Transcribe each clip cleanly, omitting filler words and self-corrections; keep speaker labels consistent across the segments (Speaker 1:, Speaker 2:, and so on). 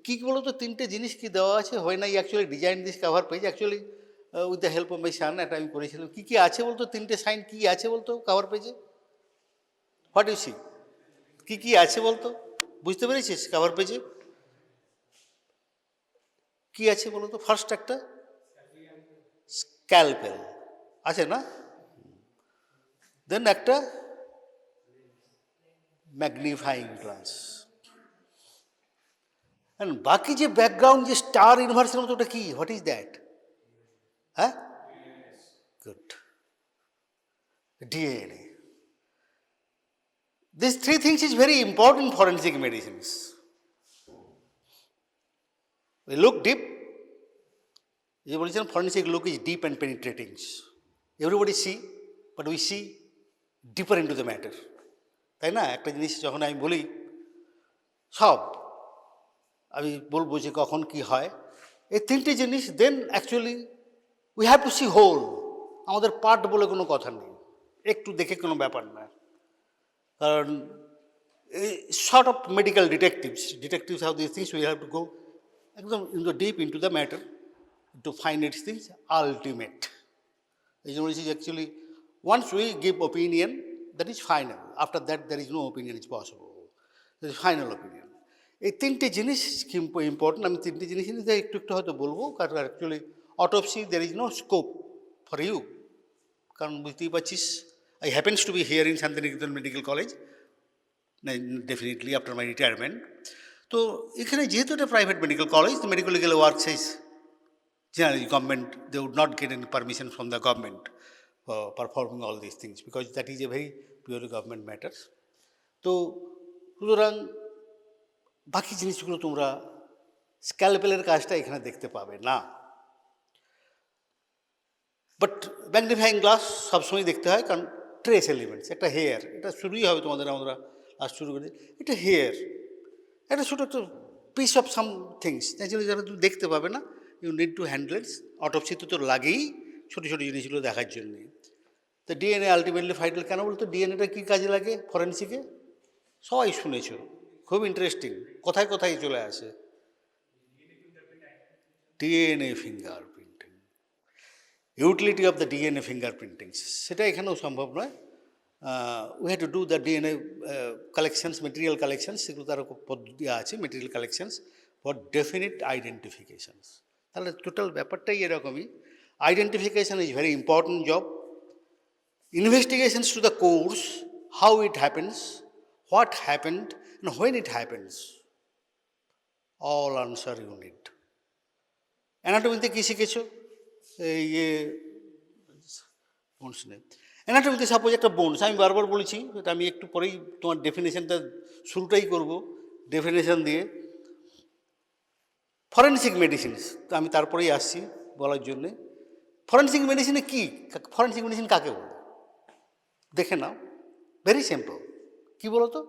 Speaker 1: কী বলো তো, তিনটে জিনিস কি দেওয়া আছে, হয় না actually design this cover page actually with the help of my son, এটা আমি করেছিলাম। কী কী আছে বলতো, তিনটে সাইন কী আছে বলতো কভার পেজে? হোয়াট ইউ সি, কী কী আছে বলতো? বুঝতে পেরেছিস কভার পেজে কী আছে বলতো? ফার্স্ট একটা স্ক্যালপেল আছে না, দেন একটা ম্যাগনিফাইং গ্লাস, অ্যান্ড বাকি যে ব্যাকগ্রাউন্ড যে স্টার ইউনিভার্সের মতো, ওটা কি, হোয়াট ইজ দ্যাট? হ্যাঁ, good, DNA. These three things is very important in forensic medicines. We look deep. You know, forensic look is deep and penetrating. Everybody see, but we see deeper into the matter. তাই না? একটা জিনিস যখন আমি বলি সব আমি বলবো যে কখন কি হয়, এই তিনটে জিনিস, then actually we have to see whole. আমাদের পার্ট বলে কোনো কথা নেই, একটু দেখে কোনো ব্যাপার না। কারণ sort of medical detectives have these things, we have to go একদম deep into the matter to find its things ultimate. এই জন্য বলছি actually once we give opinion, that is final. After that there is no opinion is possible. That is final opinion. এই তিনটে জিনিস important. আমি তিনটে জিনিস একটু একটু হয়তো বলবো, কারণ actually autopsy there is no scope for you, কারণ বুঝতেই পারছিস I happens to be here in Shantiniketan medical college definitely after my retirement. তো এখানে যেহেতু এটা প্রাইভেট মেডিকেল কলেজ, তো medical legal work size generally government, they would not get any permission from the government for performing all these things, because that is a very purely government matters. তো সুতরাং বাকি জিনিসগুলো তোমরা স্ক্যালপেলের কাজটা এখানে দেখতে পাবে না, বাট ম্যাগনিফাইং গ্লাস সবসময় দেখতে হয়, কারণ ট্রেস এলিমেন্টস, একটা হেয়ার, এটা শুরুই হবে তোমাদের, আমরা আজ শুরু করি, এটা হেয়ার, একটা ছোটো একটা piece of some things, naturally যারা তুমি দেখতে পাবে না, you need to handle its. অটোপসিতে তো লাগেই ছোটো ছোটো জিনিসগুলো দেখার জন্যে। তো ডিএনএ আলটিমেটলি ফাইটাল কেন বলতো? ডিএনএটা কী কাজে লাগে ফরেন্সিকে? সবাই শুনেছ, খুব ইন্টারেস্টিং, কোথায় কোথায় চলে আসে DNA fingerprinting, utility of the DNA fingerprinting, সেটা এখানেও সম্ভব নয়। We have to do the DNA collections, material collections, সেগুলো তার পদ্ধতি আছে, মেটেরিয়াল কালেকশনস ফর ডেফিনিট আইডেন্টিফিকেশনস। তাহলে টোটাল ব্যাপারটাই এরকমই। Identification is very important job. Investigations to the cause, how it happens, what happened, and when it happens, all answer you need. অ্যানাটমিতে কী শিখেছো? Bones নেই অ্যানাটমিতে, suppose একটা বোনস, আমি বারবার বলেছি, এটা আমি একটু পরেই তোমার ডেফিনেশনটা শুরুটাই করব ডেফিনেশন দিয়ে। ফরেনসিক মেডিসিনস, তো আমি তারপরেই আসছি বলার জন্যে। ফরেনসিক মেডিসিনে কী, ফরেনসিক মেডিসিন কাকে বলে দেখে নাও, ভেরি সিম্পল। কী বলো তো,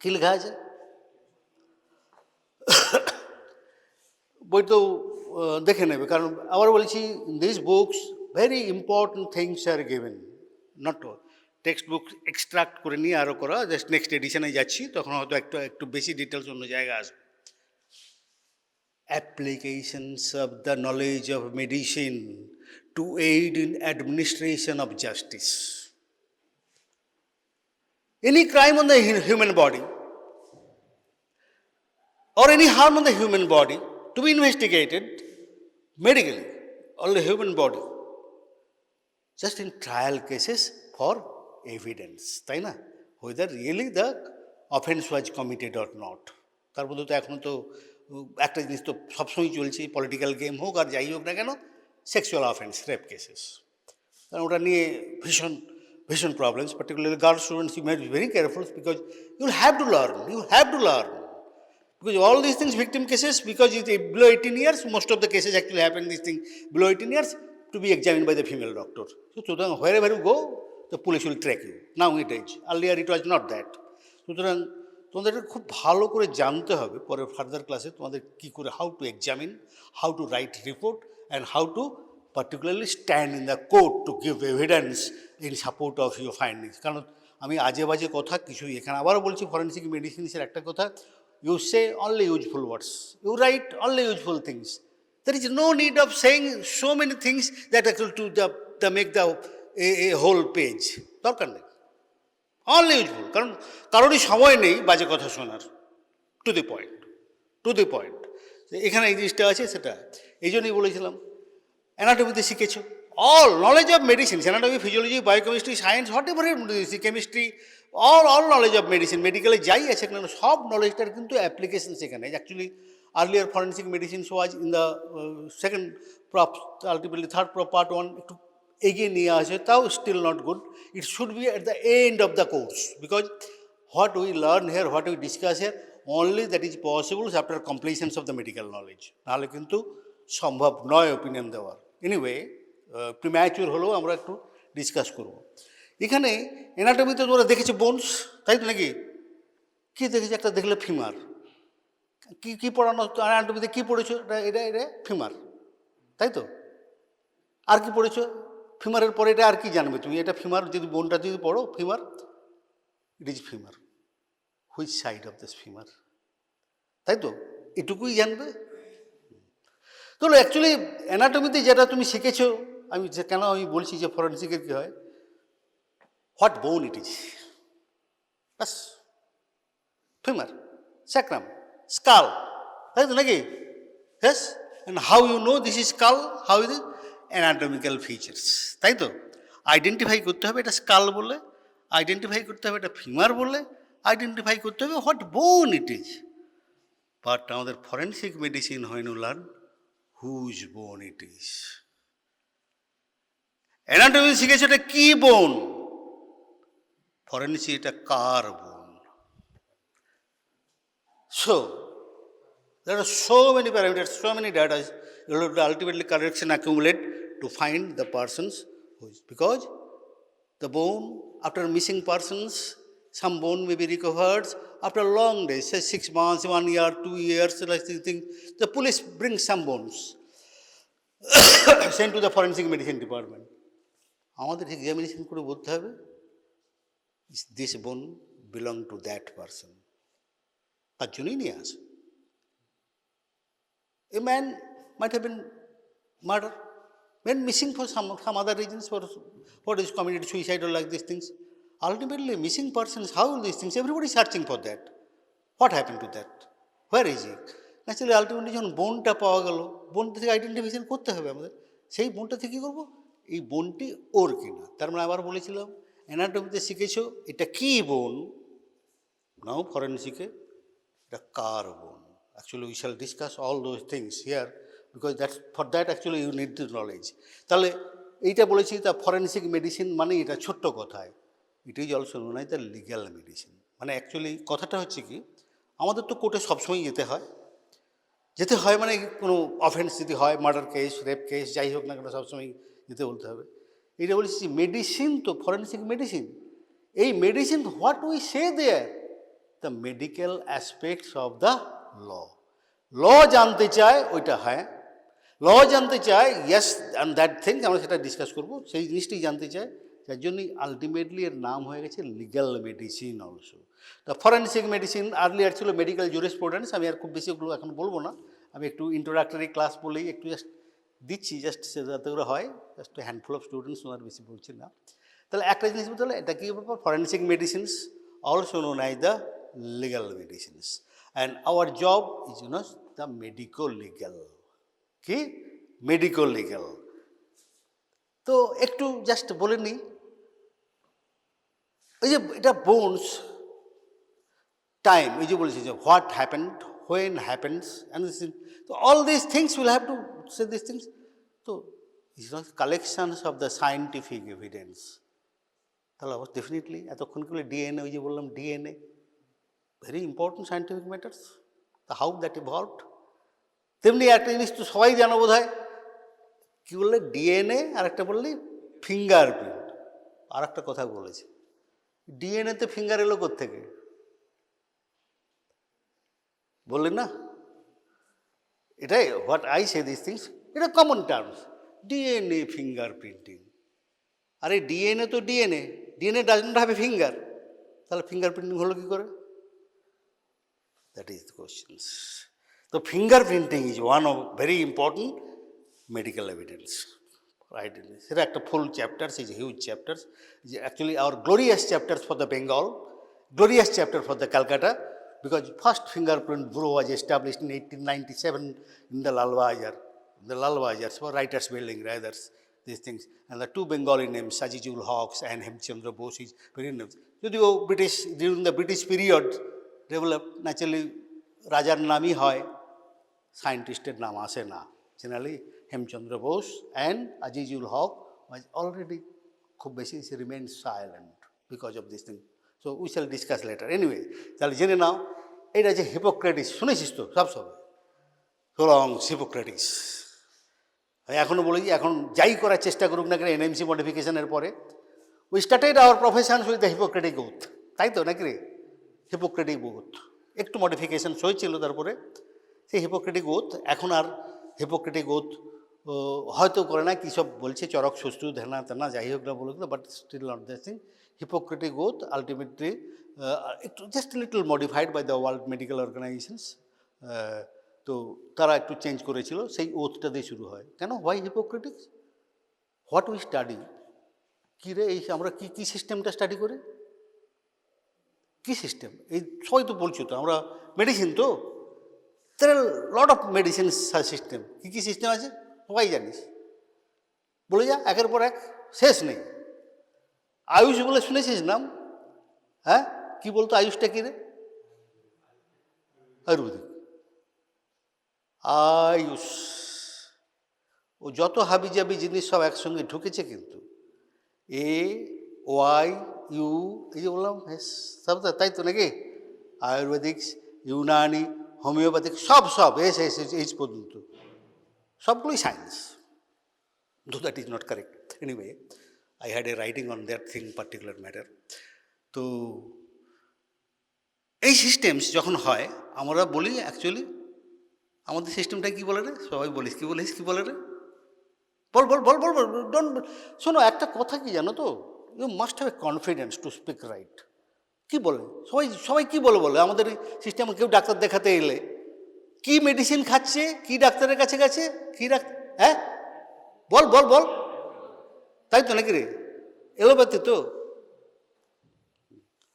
Speaker 1: কী লেখা আছে বই? তো দেখে নেবে, কারণ আবার বলছি, this books very important things are given, not text book extract করে নিয়ে আরও করা, জাস্ট নেক্সট এডিশনে যাচ্ছি, তখন হয়তো একটু একটু বেশি ডিটেলস অন্য জায়গায় আসবে। Applications of the knowledge of medicine to aid in administration of justice. Any crime on the human body or any harm on the human body to be investigated medically on the human body, just in trial cases for evidence, তাই না? whether really the offense was committed or not. তার মধ্যে তো এখন তো একটা জিনিস তো সবসময় চলছে, পলিটিক্যাল গেম হোক আর যাই হোক না কেন, সেক্সুয়াল অফেন্স, রেপ কেসেস, কারণ ওটা নিয়ে ভীষণ ভীষণ problems, particularly girl students, you must be very careful, because you have to learn, because all these things, victim cases, because it's below 18 years, most of the cases actually happen, these things below 18 years, to be examined by the female doctor. So wherever you go, the police will track you. Now it is, earlier it was not that. সুতরাং তোমাদের খুব ভালো করে জানতে হবে পরে further ক্লাসে তোমাদের কী করে, how to examine, how to write report, and how to particularly stand in the court to give evidence in support of your findings. কারণ আমি আজে বাজে কথা কিছুই, এখানে আবারও বলছি, ফরেন্সিক মেডিসিনসের একটা কথা, You say only useful words. You write only useful things. There is no need of saying so many things that actually to make a whole page. দরকার নেই, অনলি ইউজফুল। কারণ কারোরই সময় নেই বাজে কথা শোনার। To the point, to the point. এখানে এই জিনিসটা আছে, সেটা এই জন্যই বলেছিলাম। অ্যানাটমিতে শিখেছো, all knowledge of medicine, anatomy, physiology, biochemistry, science, what ever, chemistry, all knowledge of medicine, মেডিকেলে যাই আছে কেন সব নলেজটার কিন্তু অ্যাপ্লিকেশন সেখানে। Actually earlier forensic medicine was in the second prof, ultimately third prof part 1 একটু এগিয়ে নিয়ে আসে, তাও still not good. It should be at the end of the course, because what we learn here, what we discuss here, only that is possible after completions of the medical knowledge. নাহলে কিন্তু সম্ভব নয় opinion দেওয়ার। Anyway, premature হলেও আমরা একটু discuss করব। এখানে অ্যানাটমিতে তোমরা দেখেছো বোনস, তাই তো নাকি? কী দেখেছো? একটা দেখলে ফিমার। কী পড়ানো অ্যানাটমিতে? কী পড়েছো? এটা এটা ফিমার, তাই তো? আর কি পড়েছো? ফিমারের পরে এটা আর কি জানবে তুমি? এটা ফিমার, যদি বোনটা যদি পড়ো femur, it is femur, which side of this femur, তাই তো? এটুকুই জানবে। তো অ্যাকচুয়ালি অ্যানাটমিতে যেটা তুমি শিখেছো, আমি কেন আমি বলছি যে ফরেন্সিকের কী হয়, হোয়াট বোন ইট ইজ, বাস। ফিমার, স্যাক্রাম, স্কাল, তাই তো নাকি? Has, and how you know this is skull, how is it? Anatomical features, তাই তো? আইডেন্টিফাই করতে হবে এটা স্কাল বলে, আইডেন্টিফাই করতে হবে এটা ফিমার বলে, আইডেন্টিফাই করতে হবে what bone it is. But আমাদের ফরেন্সিক মেডিসিন হয় নো লার্ন হুজ বোন ইট ইজ। অ্যানাটমি শিখেছে এটা কি বোন, ফরেন্সিক এটা কার বোন। So there are so many parameters, so many data you will ultimately correction accumulate to find the persons who is, because the bone, after missing persons, some bone may be recovered after long days, say 6 months, 1 year, 2 years, like these things. The police brings some bones sent to the forensic medicine department. আমাদের examination করে বলতে হবে this বোন belong to that person, তার জন্যই নিয়ে আসে। A man might have been murdered, went missing for some other reasons, for his committed suicide or like these things. Ultimately, missing persons, how will these things? Everybody is searching for that. What happened to that? Where is it? Naturally, ultimately, যখন বোনটা পাওয়া গেল, বোনটা থেকে identification করতে হবে আমাদের। সেই বোনটা থেকে কী করবো? এই বোনটি ওর কিনা। তার মানে আবার বলেছিলাম অ্যানাটমিতে শিখেছো এটা কী বোন, নাও ফরেন্সিকে এটা কার বোন। Actually, we shall discuss all those things here, because for that actually you need the knowledge. তাহলে এইটা বলেছি, তা ফরেন্সিক মেডিসিন মানে এটা ছোট্ট কথায়, ইট is also known as the legal medicine. মানে অ্যাকচুয়ালি কথাটা হচ্ছে কি, আমাদের তো কোর্টে সবসময় যেতে হয় মানে কোনো অফেন্স যদি হয়, মার্ডার কেস, রেপ কেস, যাই হোক না কেন সবসময় যেতে বলতে হবে। এইটা বলেছি মেডিসিন, তো ফরেন্সিক মেডিসিন, এই medicine what we say there, the medical aspects of the law জানতে চায়, ওইটা হ্যাঁ, ল জানতে চায়, ইয়েস, অ্যান্ড দ্যাট থিং আমরা সেটা ডিসকাস করবো, সেই জিনিসটাই জানতে চায়। যার জন্যই আলটিমেটলি এর নাম হয়ে গেছে legal medicine also. The forensic medicine earlier ছিল মেডিকেল জুরিসপ্রুডেন্স। আমি আর খুব বেশি ওগুলো এখন বলবো না, আমি একটু ইন্ট্রোডাক্টরি ক্লাস বলেই একটু জাস্ট দিচ্ছি, জাস্ট যাতে ওরা হয়, জাস্ট হ্যান্ডফুল অফ স্টুডেন্টস, ওনার বেশি বলছি না। তাহলে একটা জিনিস বলতে হলে এটা কী ব্যাপার, forensic medicines also known as the legal medicines, and our job is the medico legal, কি মেডিকো লিগ্যাল। তো একটু জাস্ট বলে নিই, এই যে এটা বোনস টাইম, এই যে বলেছি যে what happened, when happens, and তো all this things will have to say this things. তো collections of the scientific evidence, তাহলে ডেফিনেটলি এতক্ষণ কি বলে ডিএনএ, ওই যে বললাম DNA, very important scientific matters, the how that evolved. তেমনি একটা জিনিস তো সবাই জানো বোধ হয়, কী বললে, ডিএনএ, আর একটা বললি ফিঙ্গারপ্রিন্ট। আর একটা কথা বলেছে, ডিএনএতে ফিঙ্গার এলো কোত্থেকে বললেন না? এটাই what I say this things, এটা common terms, DNA finger printing. আরে ডিএনএ তো DNA does not have a finger, তাহলে ফিঙ্গার প্রিন্টিং হলো কী করে? That is the questions. So fingerprinting is one of very important medical evidence. Right? It's a full chapters, it's a huge chapters. It's actually our glorious chapters for the Bengal, glorious chapter for the Calcutta, because first fingerprint bureau was established in 1897 in the Lal Bazar. The Lal Bazar, so writers building rather, these things. And the two Bengali names, Sajijul Hawks and Hemchandra Bose is very names. So British, during the British period, developed naturally Rajar Nami hoy, scientisted naam ashe na. Generally, Hemchandra Bose and Ajizul Haq was already খুব বেশি remained silent because of this thing. So we shall discuss later. Anyway, তাহলে জেনে নাও এটা যে Hippocrates শুনেছিস তো সব so long Hippocrates এখনও বলি এখন যাই করার চেষ্টা করুক না কেন এনএমসি মডিফিকেশনের পরে we started our profession with the Hippocratic oath, তাই তো নাকি রে? হিপোক্রেটিক ওথ একটু মডিফিকেশন হয়েছিল, তারপরে সেই হিপোক্রেটিক ওথ এখন আর হিপোক্রেটিক ওথ হয়তো করে না, কী সব বলছে চরক সুস্থ ধ্যানা তেনা যাই হোক না বলুক না, but still not that thing. Hippocratic oath ultimately একটু just little modified by the world medical organisations, তো তারা একটু চেঞ্জ করেছিল, সেই ওথটা দিয়ে শুরু হয়। কেন? Why Hippocratic? What we study? কী রে এই আমরা কী কী সিস্টেমটা স্টাডি করি? কী সিস্টেম? এই সবাই তো বলছো তো আমরা মেডিসিন, তো there are lot of medicines system. কী কী সিস্টেম আছে সবাই জানিস, বলে যা একের পর এক, শেষ নেই। আয়ুষ বলে শুনেছিস নাম? হ্যাঁ, কি বলতো আয়ুষটা কী রে? আয়ুর্বেদিক আয়ুষ। ও যত হাবিজাবি জিনিস সব একসঙ্গে ঢুকেছে, কিন্তু এ ওয়াই ইউ এই যে বললাম সব তাই তো নাকি? আয়ুর্বেদিক, ইউনানি, হোমিওপ্যাথিক সব সব এস এস এইচ পর্যন্ত সবগুলোই সায়েন্স। দো that is not correct. Anyway, I had a writing on that thing particular matter. তো এই সিস্টেমস যখন হয় আমরা বলি অ্যাকচুয়ালি আমাদের সিস্টেমটা কী বলে রে? সবাই বলিস কী বলিস, কী বলে রে? বল বল বল বল বল ডোন্ট। শোনো, একটা কথা কি জানো তো, you must have a confidence to speak right. কী বলে সবাই, সবাই কী বলে বলে আমাদের এই সিস্টেমে কেউ ডাক্তার দেখাতে এলে কী মেডিসিন খাচ্ছে, কী ডাক্তারের কাছে গেছে, কী ডাক্তার, হ্যাঁ বল বল বল, তাই তো নাকি রে? এলোপ্যাথি তো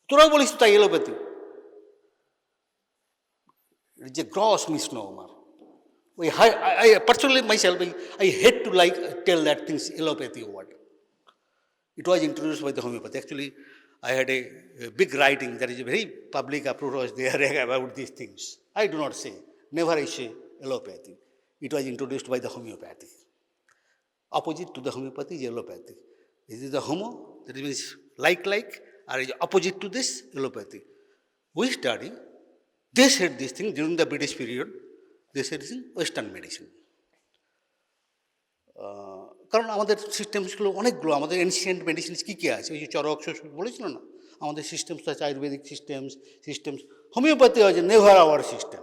Speaker 1: তোরাও বলিস তো তাই, এলোপ্যাথি। যে gross misnomer. I personally myself, I hate to tell that things allopathy word. It was introduced by the homeopathy. Actually, I had a big writing that is a very public approach was there about these things. I do not say, never I say allopathy. It was introduced by the homeopathy. Opposite to the homeopathy is allopathy. This is the homo, that means like, or is opposite to this allopathy. We study, they said this thing during the British period. They said this is Western medicine. কারণ আমাদের সিস্টেমসগুলো অনেকগুলো, আমাদের ancient medicines কী কী আছে, ওই যে চরক শ্বশুর বলেছিল না, আমাদের সিস্টেমস আছে আয়ুর্বেদিক সিস্টেমস। হোমিওপ্যাথি আছে never our system.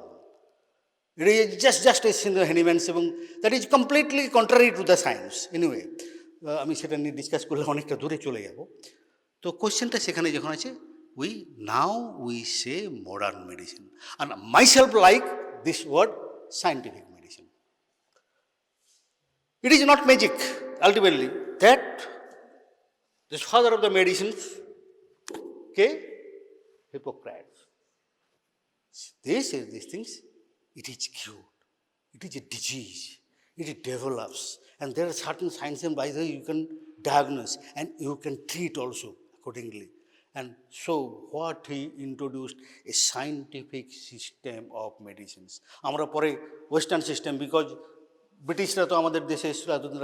Speaker 1: It is just as in the Hahnemann's, এবং that is completely contrary to the science. Anyway, আমি সেটা নিয়ে ডিসকাস করলে অনেকটা দূরে চলে যাব। তো কোয়েশ্চেনটা সেখানে যখন আছে, we say modern medicine, and myself like this word scientific medicine. It is not magic ultimately that this father of the medicines, okay, Hippocrates, they say these things, it is cured, it is a disease, it develops, and there are certain signs and by the way you can diagnose and you can treat also accordingly. And so what he introduced a scientific system of medicines. আমরা পরে western system, because ব্রিটিশরা তো আমাদের দেশে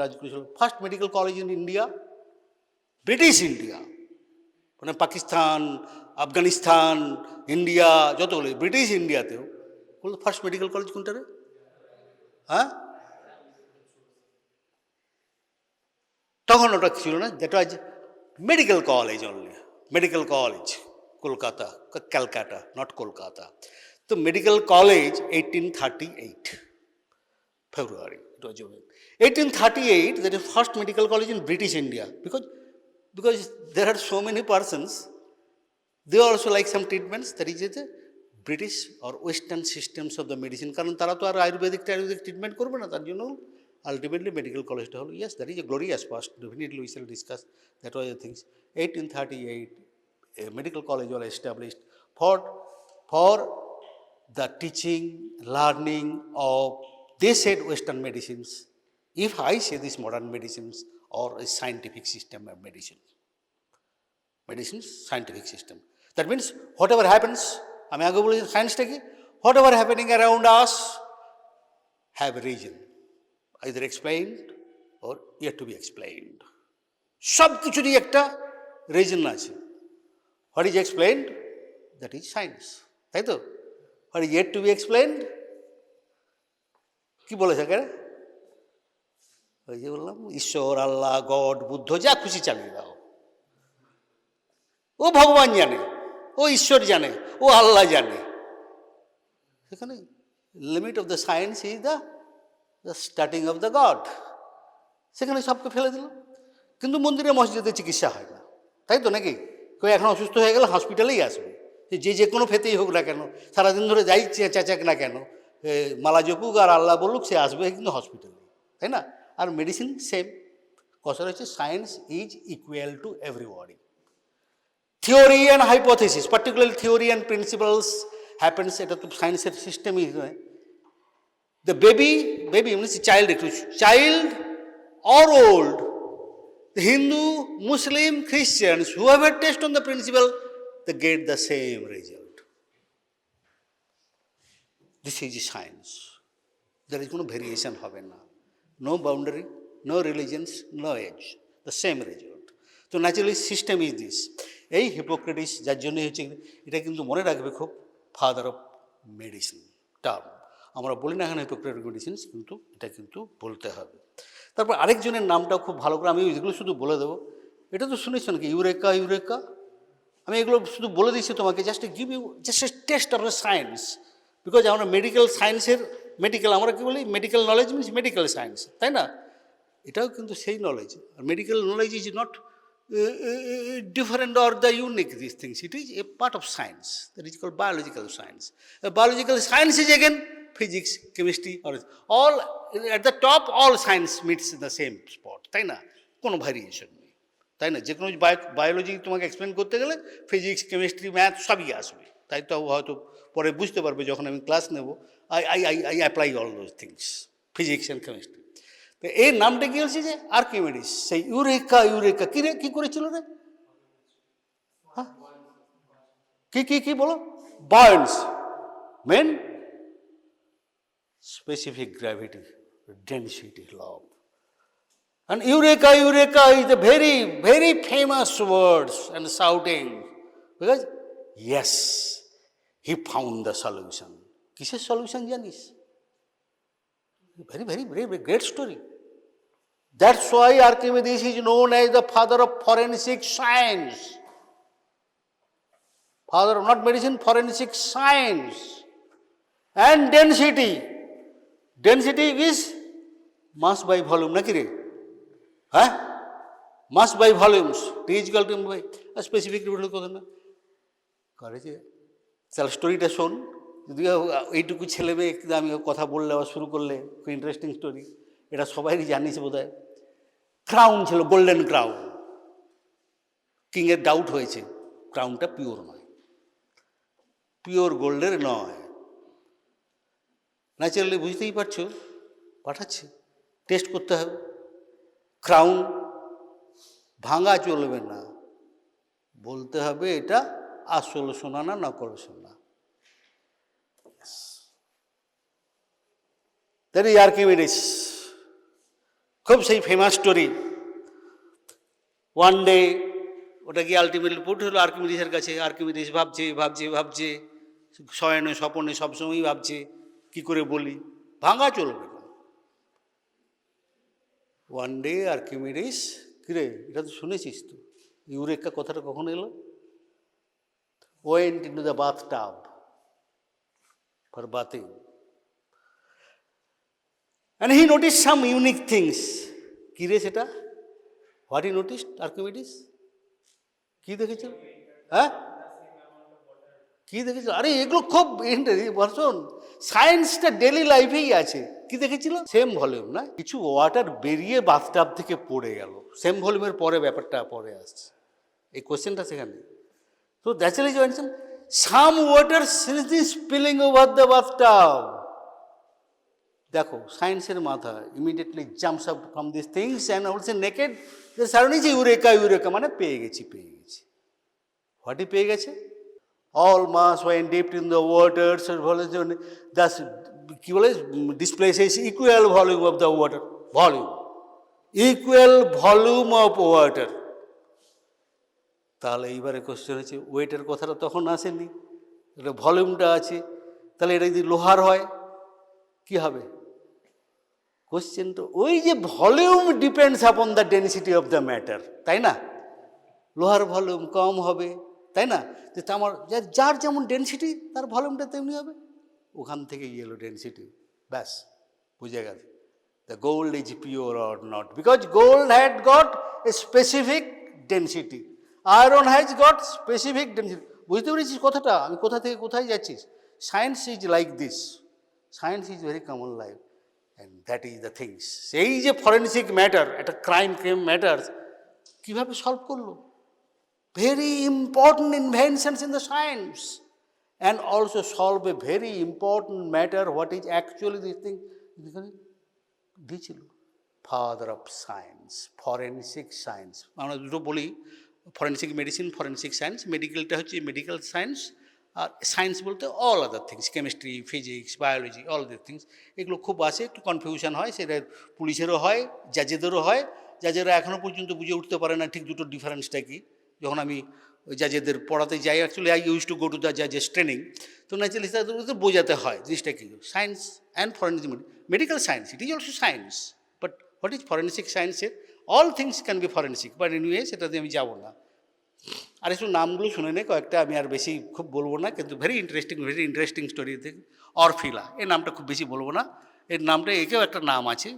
Speaker 1: রাজ করেছিল। First medical college in India, British India, মানে Pakistan, Afghanistan, India যতগুলো, British ইন্ডিয়াতেও বলতো ফার্স্ট মেডিকেল কলেজ কোনটা রে? হ্যাঁ, তখন ওটা ছিল না, that was medical college only. Medical College, Kolkata, Calcutta, not Kolkata. So Medical College, 1838, February, it was 1838, that is first medical college in British India, because there are so many persons, they also like some treatments, that is the British or western systems of the medicine, কারণ তারা তো আর Ayurvedic treatment করবে না, তার জন্য ultimately medical কলেজটা হলো। Yes, that is A glorious past, definitely we shall discuss that was the things. 1838 a medical college was established for the teaching, learning of, they said, Western medicines. If I say this modern medicines or a scientific system of medicine, scientific system, that means whatever happens, আমি আগে বলেছি সায়েন্সটা কি, whatever happening around us have a reason, either explained or yet to be explained. সব কিছুরই একটা reason আছে। What is explained, that is science, তাই তো? What is yet to be explained, কি বলেছে কেন? ওই যে বললাম, ঈশ্বর, আল্লাহ, গড, বুদ্ধ, যা খুশি চালিয়ে দাও। ও ভগবান জানে, ও ঈশ্বর জানে, ও আল্লাহ জানে। সেখানে limit of the science is the starting of the god. সেখানে সবকে ফেলে দিল। কিন্তু মন্দিরে মসজিদে চিকিৎসা হয় না, তাই তো নাকি? কেউ এখন অসুস্থ হয়ে গেলে হসপিটালেই আসবে, যে কোনো ফেতেই হোক না কেন, সারাদিন ধরে যাই চেঁচাক না কেন, মালা জপুক আর আল্লাহ বলুক, সে আসবে কিন্তু হসপিটালে, তাই না? আর মেডিসিন সেম। কথা হচ্ছে science is equal to everybody. Theory and hypothesis, particularly theory and principles happens, এটা তো সায়েন্সের সিস্টেমই নয়। দ্য বেবি মিনস চাইল্ড, একটু child or old, the Hindu, Muslim, Christians, whoever test on the principle, they get the same result. This is science. There is no variation হবে না, no boundary, no religions, no age, the same result. So naturally system is this. এই Hippocrates, যার জন্য হচ্ছে, এটা কিন্তু মনে রাখবে খুব, ফাদার অফ মেডিসিন টার্ম। আমরা বলি না এখানে হিপোক্রেটিক মেডিসিনস, কিন্তু এটা কিন্তু বলতে হবে। তারপর আরেকজনের নামটাও খুব ভালো করে, আমি এগুলো শুধু বলে দেবো। এটা তো শুনেছ নাকি, ইউরেকা। আমি এগুলো শুধু বলে দিচ্ছি তোমাকে, just give you just a taste of the science, because আমরা মেডিকেল সায়েন্সের, আমরা কী বলি, medical knowledge means medical science, তাই না? এটাও কিন্তু সেই নলেজ। আর medical knowledge is not different or the unique these things. It is a part of science that is called biological science. Biological science is again physics, chemistry, or all at the top. All science meets in the same spot, তাই না? কোনো variation নেই, তাই না? যে কোনো biology তোমাকে explain করতে গেলে ফিজিক্স, কেমিস্ট্রি, ম্যাথ সবই আসবে। তাই তো হয়তো পরে বুঝতে পারবে যখন আমি ক্লাস নেব। I apply all those things, physics and chemistry. তো এই নামটা কি হচ্ছে যে আর্কিমিডিস, সেই ইউরেকা কি করেছিল রে? হ্যাঁ, কি বলো? Burns men specific gravity, density law. And Eureka is the very famous words and shouting, because yes, he found the solution. কিসের solution জানিস? Very great story. That's why Archimedes is known as the father of forensic science. Father of not medicine, forensic science. And density is mass by volume, নাকি রে? হ্যাঁ, mass by volumes, T is equal to M by specific কথা না করে যে। তাহলে স্টোরিটা শোন, যদি এইটুকু ছেলে মেয়ে আমি কথা বললে আবার শুরু করলে, খুব ইন্টারেস্টিং স্টোরি। এটা সবাই জানিস বোধ হয়। ক্রাউন ছিল, গোল্ডেন ক্রাউন। কিংয়ের ডাউট হয়েছে ক্রাউনটা পিওর নয়, পিওর গোল্ডের নয়। ন্যাচারালি বুঝতেই পারছো, পাঠাচ্ছে, টেস্ট করতে হবে। ক্রাউন ভাঙা চলবে না, বলতে হবে এটা আসল সোনা না নকল সোনা। That is Archimedes. খুব সেই ফেমাস স্টোরি। ওয়ান ডে ওটা কি আলটিমেটলি পুট হলো আর্কিমিডিসের কাছে। আর্কিমিডিস ভাবছে, শয়নে স্বপনে সবসময়ই ভাবছে কি করে বলি, ভাঙা চলবে না। ওয়ান ডে আর্কিমিডিস, কিরে এটা তো শুনেছিস তো, ইউরেকা কথাটা কখন এলো? Went into the bathtub for bathing, and he noticed some unique things. কিরে সেটা? What he noticed Archimedes? কি দেখেছিল? হ্যাঁ, কি দেখেছিল? আরে এগুলো খুব বলছুন, সায়েন্সটা ডেলি লাইফেই আছে। কি দেখেছিল? সেম ভলিউম না, কিছু ওয়াটার বেরিয়ে বাথটাব থেকে পড়ে গেল, সেম ভলিউমের পরে ব্যাপারটা পরে আসছে, এই কোশ্চেনটা সেখানে। তো that's some water spilling over the bathtub. দেখো সায়েন্সের মাথা immediately jumps up from this things and also naked সারণিজ ইউরেকা, ইউরেকা মানে পেয়ে গেছি। হোয়াটই পেয়ে গেছে? All mass when dipped in the waters বলে দ্যাটস কী বলে, displaces equal volume of the water, volume equal volume of water. তাহলে এইবারে কোশ্চেন হচ্ছে, ওয়েটের কথাটা তখন আসেনি, এটা ভলিউমটা আছে, তাহলে এটা যদি লোহার হয় কি হবে? কোশ্চেন তো ওই যে volume depends upon the density of the matter, তাই না? লোহার ভলিউম কম হবে, তাই না? যে তামার যার যেমন ডেনসিটি তার ভলিউমটা তেমনি হবে, ওখান থেকে এলো ডেনসিটি, ব্যাস বুঝে গেল। The gold is pure or not, because gold had got a specific density, iron has got specific density. বুঝতে পেরেছিস কথাটা? আমি কোথা থেকে কোথায় যাচ্ছিস? Science is like this, science is very common life, and that is the things. এই যে ফরেন্সিক ম্যাটার, একটা ক্রাইম ম্যাটার্স কীভাবে সলভ করলো? Very important inventions in the science, and also solve a very important matter, what is actually this thing দিয়েছিল father of science, forensic science. আমরা দুটো বলি, forensic medicine, forensic science. মেডিকেলটা হচ্ছে medical science, আর science বলতে all other things, chemistry, physics, biology, all other things. এগুলো খুব আসে, একটু কনফিউশন হয়, সেটা পুলিশেরও হয়, জাজেদেরও হয়। জাজেরা এখনও পর্যন্ত বুঝে উঠতে পারে না ঠিক দুটো ডিফারেন্সটা কী। যখন আমি জাজেদের পড়াতে যাই, actually I use to go to the জাজেস ট্রেনিং, তো ন্যাচারালি তাদের বোঝাতে হয় জিনিসটা কী। Science and forensic, medical science, it is also science, but what is forensic সায়েন্সের? All things can be forensic, but anyway সেটাতে আমি যাবো না। আর একটু নামগুলো শুনে নে কয়েকটা, আমি আর বেশি খুব বলবো না, কিন্তু ভেরি ইন্টারেস্টিং স্টোরি থেকে। অরফিলা, এই নামটা খুব বেশি বলবো না, এর নামটা, একেও একটা নাম আছে।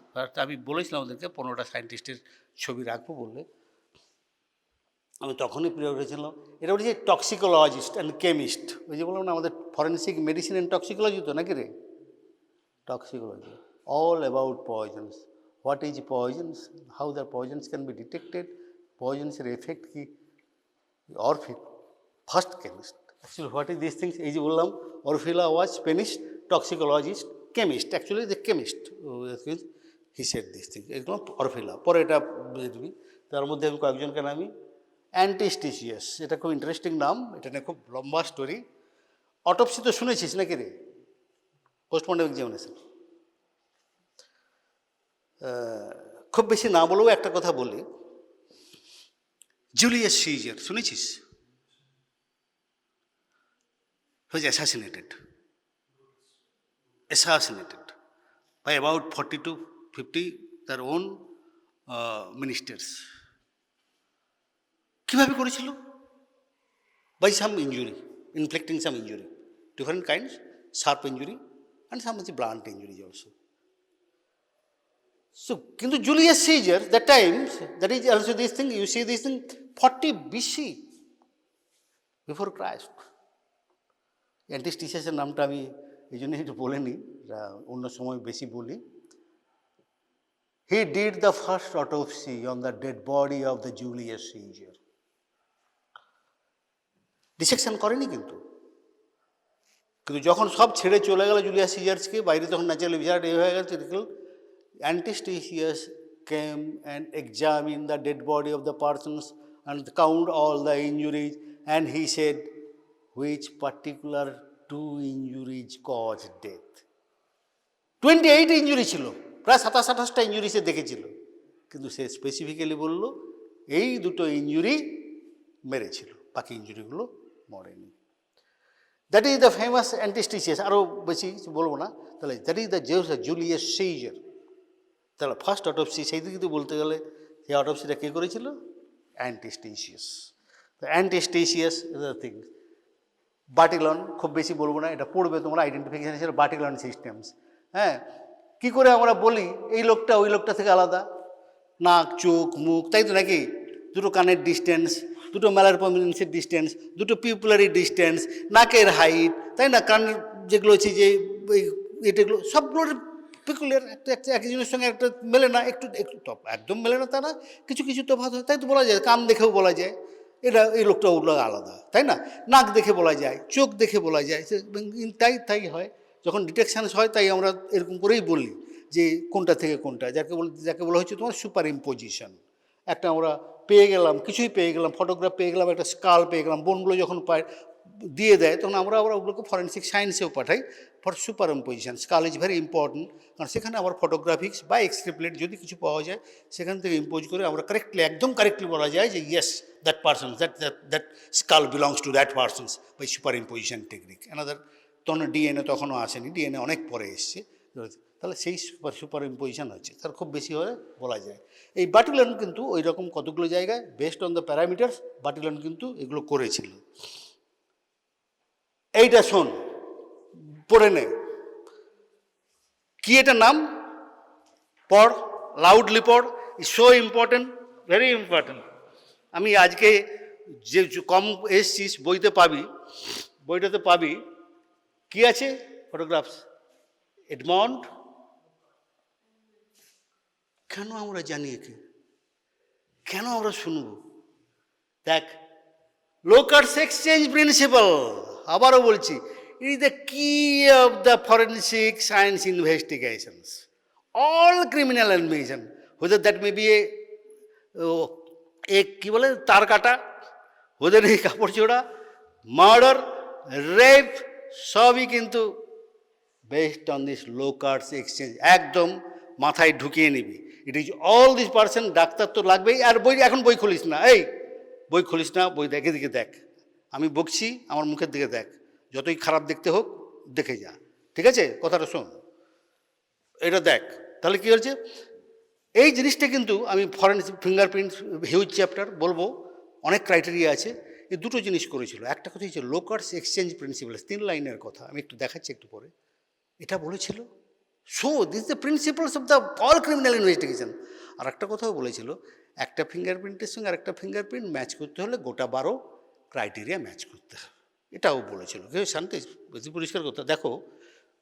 Speaker 1: আমি বলেছিলাম ওদেরকে 15টা সায়েন্টিস্টের ছবি রাখবো বললে, আমি তখনই প্রিয় করেছিলাম। এটা বলছি টক্সিকোলজিস্ট অ্যান্ড কেমিস্ট। ওই যে বললাম না আমাদের ফরেন্সিক মেডিসিন অ্যান্ড টক্সিকোলজি তো নাকি রে, toxicology, all about poisons, what is poisons, how the poisons can be detected, পয়জনসের এফেক্ট কী। Orfila first chemist, actually what is this things, এই যে বললাম Orfila was Spanish toxicologist, chemist, actually the chemist, he said this things, এগুলো Orfila. পরে এটা বুঝে দিবি। তার মধ্যে আমি কয়েকজনকে নামি। অ্যান্টিস্টিসিয়াস, এটা খুব ইন্টারেস্টিং নাম, এটা নিয়ে খুব লম্বা স্টোরি। অটোপসি তো শুনেছিস নাকি রে, পোস্টমর্টম এক্সামিনেশন। খুব বেশি না বলেও একটা কথা বলি, জুলিয়াস সিজার শুনেছিস? was assassinated by about 40 to 50 their own ministers. কীভাবে করেছিল? by some injury, inflicting some injury, different kinds, sharp injury and some blunt injuries also. So, কিন্তু Julius Caesar, that time, that is also this thing, you see this thing, 40 BC, before Christ. অ্যান্টিস্টিসিয়াসের নামটা আমি এই জন্য একটু বলে নিই, অন্য সময় বেশি বলি। He did the first autopsy on the dead body of the Julius Caesar. Dissection করেনি কিন্তু যখন সব ছেড়ে চলে গেল জুলিয়াস সিজার্সকে বাইরে, তখন ন্যাচারালি বিরাট এ হয়ে গেছে। Antistius came and examine the dead body of the persons and count all the injuries and he said which particular 2 injuries caused death. 28 injury ছিল, প্রায় 27-28টা ইঞ্জুরি সে দেখেছিল, কিন্তু সে স্পেসিফিক্যালি বলল এই দুটো ইঞ্জুরি মেরেছিল, বাকি ইঞ্জুরিগুলো মরেনি। That is the famous Antistius. আরও বেশি বলবো না। তাহলে that is the Julius Caesar. তাহলে ফার্স্ট অটোপসি সেই দিকে বলতে গেলে সেই অটোপসিটা কে করেছিল? অ্যান্টিস্টিসিয়াস। তো অ্যান্টিস্টিসিয়াস ইজ দ্য থিং। বার্টিলন, খুব বেশি বলবো না, এটা পড়বে তোমরা, আইডেন্টিফিকেশন হিসেবে বার্টিলন সিস্টেমস। হ্যাঁ, কী করে আমরা বলি এই লোকটা ওই লোকটা থেকে আলাদা, নাক, চোখ, মুখ, তাই তো নাকি? দুটো কানের ডিস্টেন্স, দুটো ম্যালার প্রমিনেন্সের ডিস্টেন্স, দুটো পিউপুলারি ডিস্টেন্স, নাকের হাইট, তাই না, কানের যেগুলো হচ্ছে যে এটাগুলো সবগুলোর পিকুলিয়ার একটা একটা একজনের সঙ্গে একটা মেলে না, একটু একটু একদম মেলে না তা না, কিছু কিছু তফাৎ হয়, তাই তো বলা যায়। কান দেখেও বলা যায় এটা এই লোকটা ওগুলো আলাদা, তাই না, নাক দেখে বলা যায়, চোখ দেখে বলা যায়, তাই তাই হয় যখন ডিটেকশান হয়, তাই আমরা এরকম করেই বলি যে কোনটা থেকে কোনটা, যাকে বলা হচ্ছে তোমার সুপার ইম্পোজিশন। একটা আমরা পেয়ে গেলাম, কিছুই পেয়ে গেলাম, ফটোগ্রাফ পেয়ে গেলাম, একটা স্কাল পেয়ে গেলাম, বোনগুলো যখন পায় দিয়ে দেয় তখন আমরা আবার ওগুলোকে ফরেন্সিক সায়েন্সেও পাঠাই for super imposition. Skull is very important, কারণ সেখানে আবার ফটোগ্রাফিক্স বা এক্সট্রিপ্লেট যদি কিছু পাওয়া যায় সেখান থেকে ইম্পোজ করে আমরা কারেক্টলি, একদম কারেক্টলি বলা যায় যে yes that person, that skull belongs to that person's by superimposition technique. Another তখন ডিএনএ তখনও আসেনি, ডিএনএ অনেক পরে এসছে, তাহলে সেই সুপার ইম্পোজিশন হচ্ছে, তার খুব বেশি হয়ে বলা যায়। এই বাটিলন কিন্তু ওই রকম কতগুলো জায়গায় বেস্ট অন দ্য প্যারামিটার্স বাটিলন কিন্তু এগুলো করেছিল। এইটা শোন, পড়ে নে, কি এটা নাম, পড়, লাউডলি পড়, is so important, very important. আমি আজকে যে কম এসছিস বইতে পাবি, বইটাতে পাবি কি আছে, ফটোগ্রাফস, এডমন্ড। কেন আমরা জানি একে, কেন আমরা শুনব, দেখ, লোকার্স এক্সচেঞ্জ প্রিন্সিপাল, আবারও বলছি, ইট ইজ দ্য কি of the forensic science investigations, all criminal investigation, whether that may be কি বলে তার কাটা, whether এই কাপড় চোড়া, মার্ডার, রেপ, সবই কিন্তু বেসড অন দিস লোকার্স এক্সচেঞ্জ। একদম মাথায় ঢুকিয়ে নিবি, it is all this person. Doctor তো লাগবেই, আর বই এখন বই খুলিস না, এই বই খুলিস না, বই দেখে দিকে দেখ, আমি বকছি আমার মুখের দিকে দেখ, যতই খারাপ দেখতে হোক দেখে যা, ঠিক আছে, কথাটা শোন, এটা দেখ। তাহলে কী হচ্ছে এই জিনিসটা কিন্তু আমি ফরেনসিক ফিঙ্গারপ্রিন্ট হিউজ চ্যাপ্টার বলবো, অনেক ক্রাইটেরিয়া আছে। এই দুটো জিনিস করেছিল, একটা কথা হচ্ছে লোকার্স এক্সচেঞ্জ প্রিন্সিপাল, 3 লাইনের কথা, আমি একটু দেখাচ্ছি একটু পরে। এটা বলেছিল so this the principles of the all criminal investigation. আর একটা কথাও বলেছিল, একটা ফিঙ্গারপ্রিন্টের সঙ্গে আরেকটা ফিঙ্গারপ্রিন্ট ম্যাচ করতে হলে গোটা 12 ক্রাইটেরিয়া ম্যাচ করতে হবে, এটাও বলেছিল। কেউ শান্তি বেশি পরিষ্কার করতে, দেখো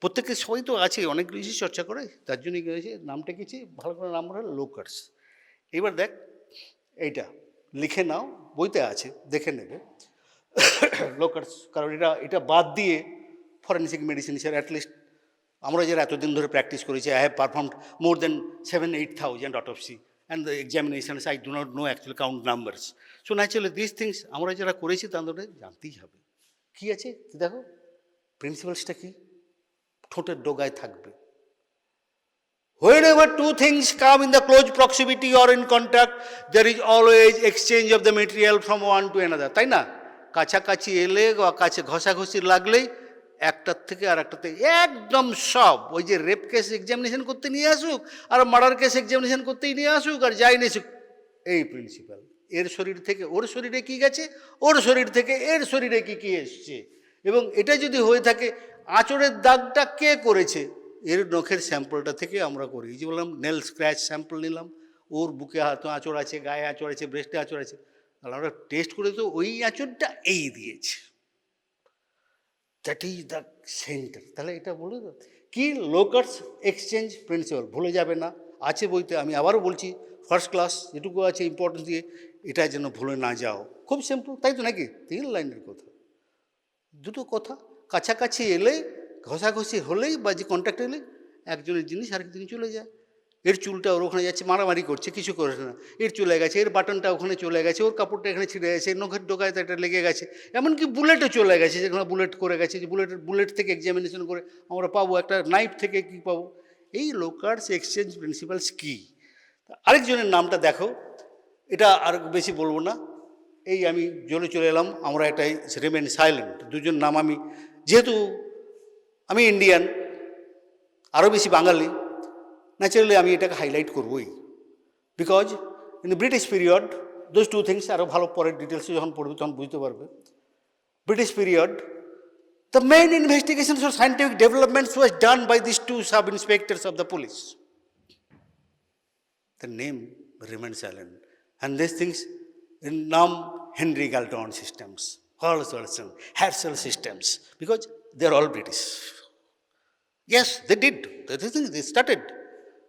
Speaker 1: প্রত্যেকের সবাই তো আছে, অনেক বেশি চর্চা করে, তার জন্যই গেছে নামটা কিছু ভালো করে নাম হলো লোকার্স। এবার দেখ এইটা লিখে নাও, বইতে আছে, দেখে নেবে লোকার্স, কারণ এটা বাদ দিয়ে ফরেন্সিক মেডিসিন স্যার অ্যাটলিস্ট আমরা যারা এতদিন ধরে প্র্যাকটিস করেছি, I have performed more than 7,000-8,000 autopsy and the examinations, I do not know actually count numbers. So naturally this things আমরা যারা করেছি তাদের জানতেই হবে কী আছে। দেখো প্রিন্সিপালসটা কি, ঠোঁটের ডোগায় থাকবে। Whenever two things come in the close proximity or in contact, there is always exchange of the material from one to another, তাই না? কাছাকাছি এলে বা কাছে ঘষাঘষি লাগলেই একটার থেকে আর একটাতে একদম সব, ওই যে রেপ কেস এক্সামিনেশন করতে নিয়ে আসুক আর মার্ডার কেস এক্সামিনেশন করতেই নিয়ে আসুক আর যাই নিয়ে আসুক, এই প্রিন্সিপাল। এর শরীর থেকে ওর শরীরে কি গেছে, ওর শরীর থেকে এর শরীরে কি কি এসছে, এবং এটা যদি হয়ে থাকে আঁচড়ের দাগটা কে করেছে, এর নখের স্যাম্পলটা থেকে আমরা করি। যে বললাম নেল স্ক্র্যাচ স্যাম্পল নিলাম, ওর বুকে হাতে আঁচড় আছে, গায়ে আঁচড় আছে, ব্রেস্টে আঁচড় আছে, তাহলে আমরা টেস্ট করে তো ওই আঁচড়টা এই দিয়েছে, দ্যাট ইজ দ্য সেন্টার। তাহলে এটা বলে তো কি লোকার্স এক্সচেঞ্জ প্রিন্সিপাল, ভুলে যাবে না, আছে বইতে। আমি আবারও বলছি, ফার্স্ট ক্লাস যেটুকু আছে ইম্পর্টেন্স দিয়ে, এটা যেন ভুলে না যাও। খুব সিম্পল, তাই তো নাকি? 3 লাইনের কথা, দুটো কথা, কাছাকাছি এলে ঘষাঘষি হলেই বা যে কন্ট্যাক্ট এলে একজনের জিনিস আরেকদিন চলে যায়। এর চুলটা ওর ওখানে যাচ্ছে, মারামারি করছে, কিছু করেছে না, এর চলে গেছে, এর বাটনটা ওখানে চলে গেছে, ওর কাপড়টা এখানে ছিঁড়ে গেছে, নখের ডোকায় একটা লেগে গেছে, এমনকি বুলেটও চলে গেছে, যেখানে বুলেট করে গেছে, যে বুলেট থেকে এক্সামিনেশন করে আমরা পাবো, একটা নাইফ থেকে কী পাবো। এই লোকার্স এক্সচেঞ্জ প্রিন্সিপালস কী, আরেকজনের নামটা দেখো, এটা আর বেশি বলবো না, এই আমি চলে এলাম, আমরা এটাই রিমেন সাইলেন্ট। দুজন নাম আমি, যেহেতু আমি ইন্ডিয়ান, আরও বেশি বাঙালি, ন্যাচারালি আমি এটাকে হাইলাইট করবই, because in the British period those two things, আরও ভালো পরের ডিটেলসে যখন পড়বে তখন বুঝতে পারবে। British period, the main investigations of scientific developments was done by this 2 sub inspectors of the police. The name remain silent, and this things, নাম Henry Galton systems, Holzwelson, Herschel systems, because they're all British. Yes, they did. They started.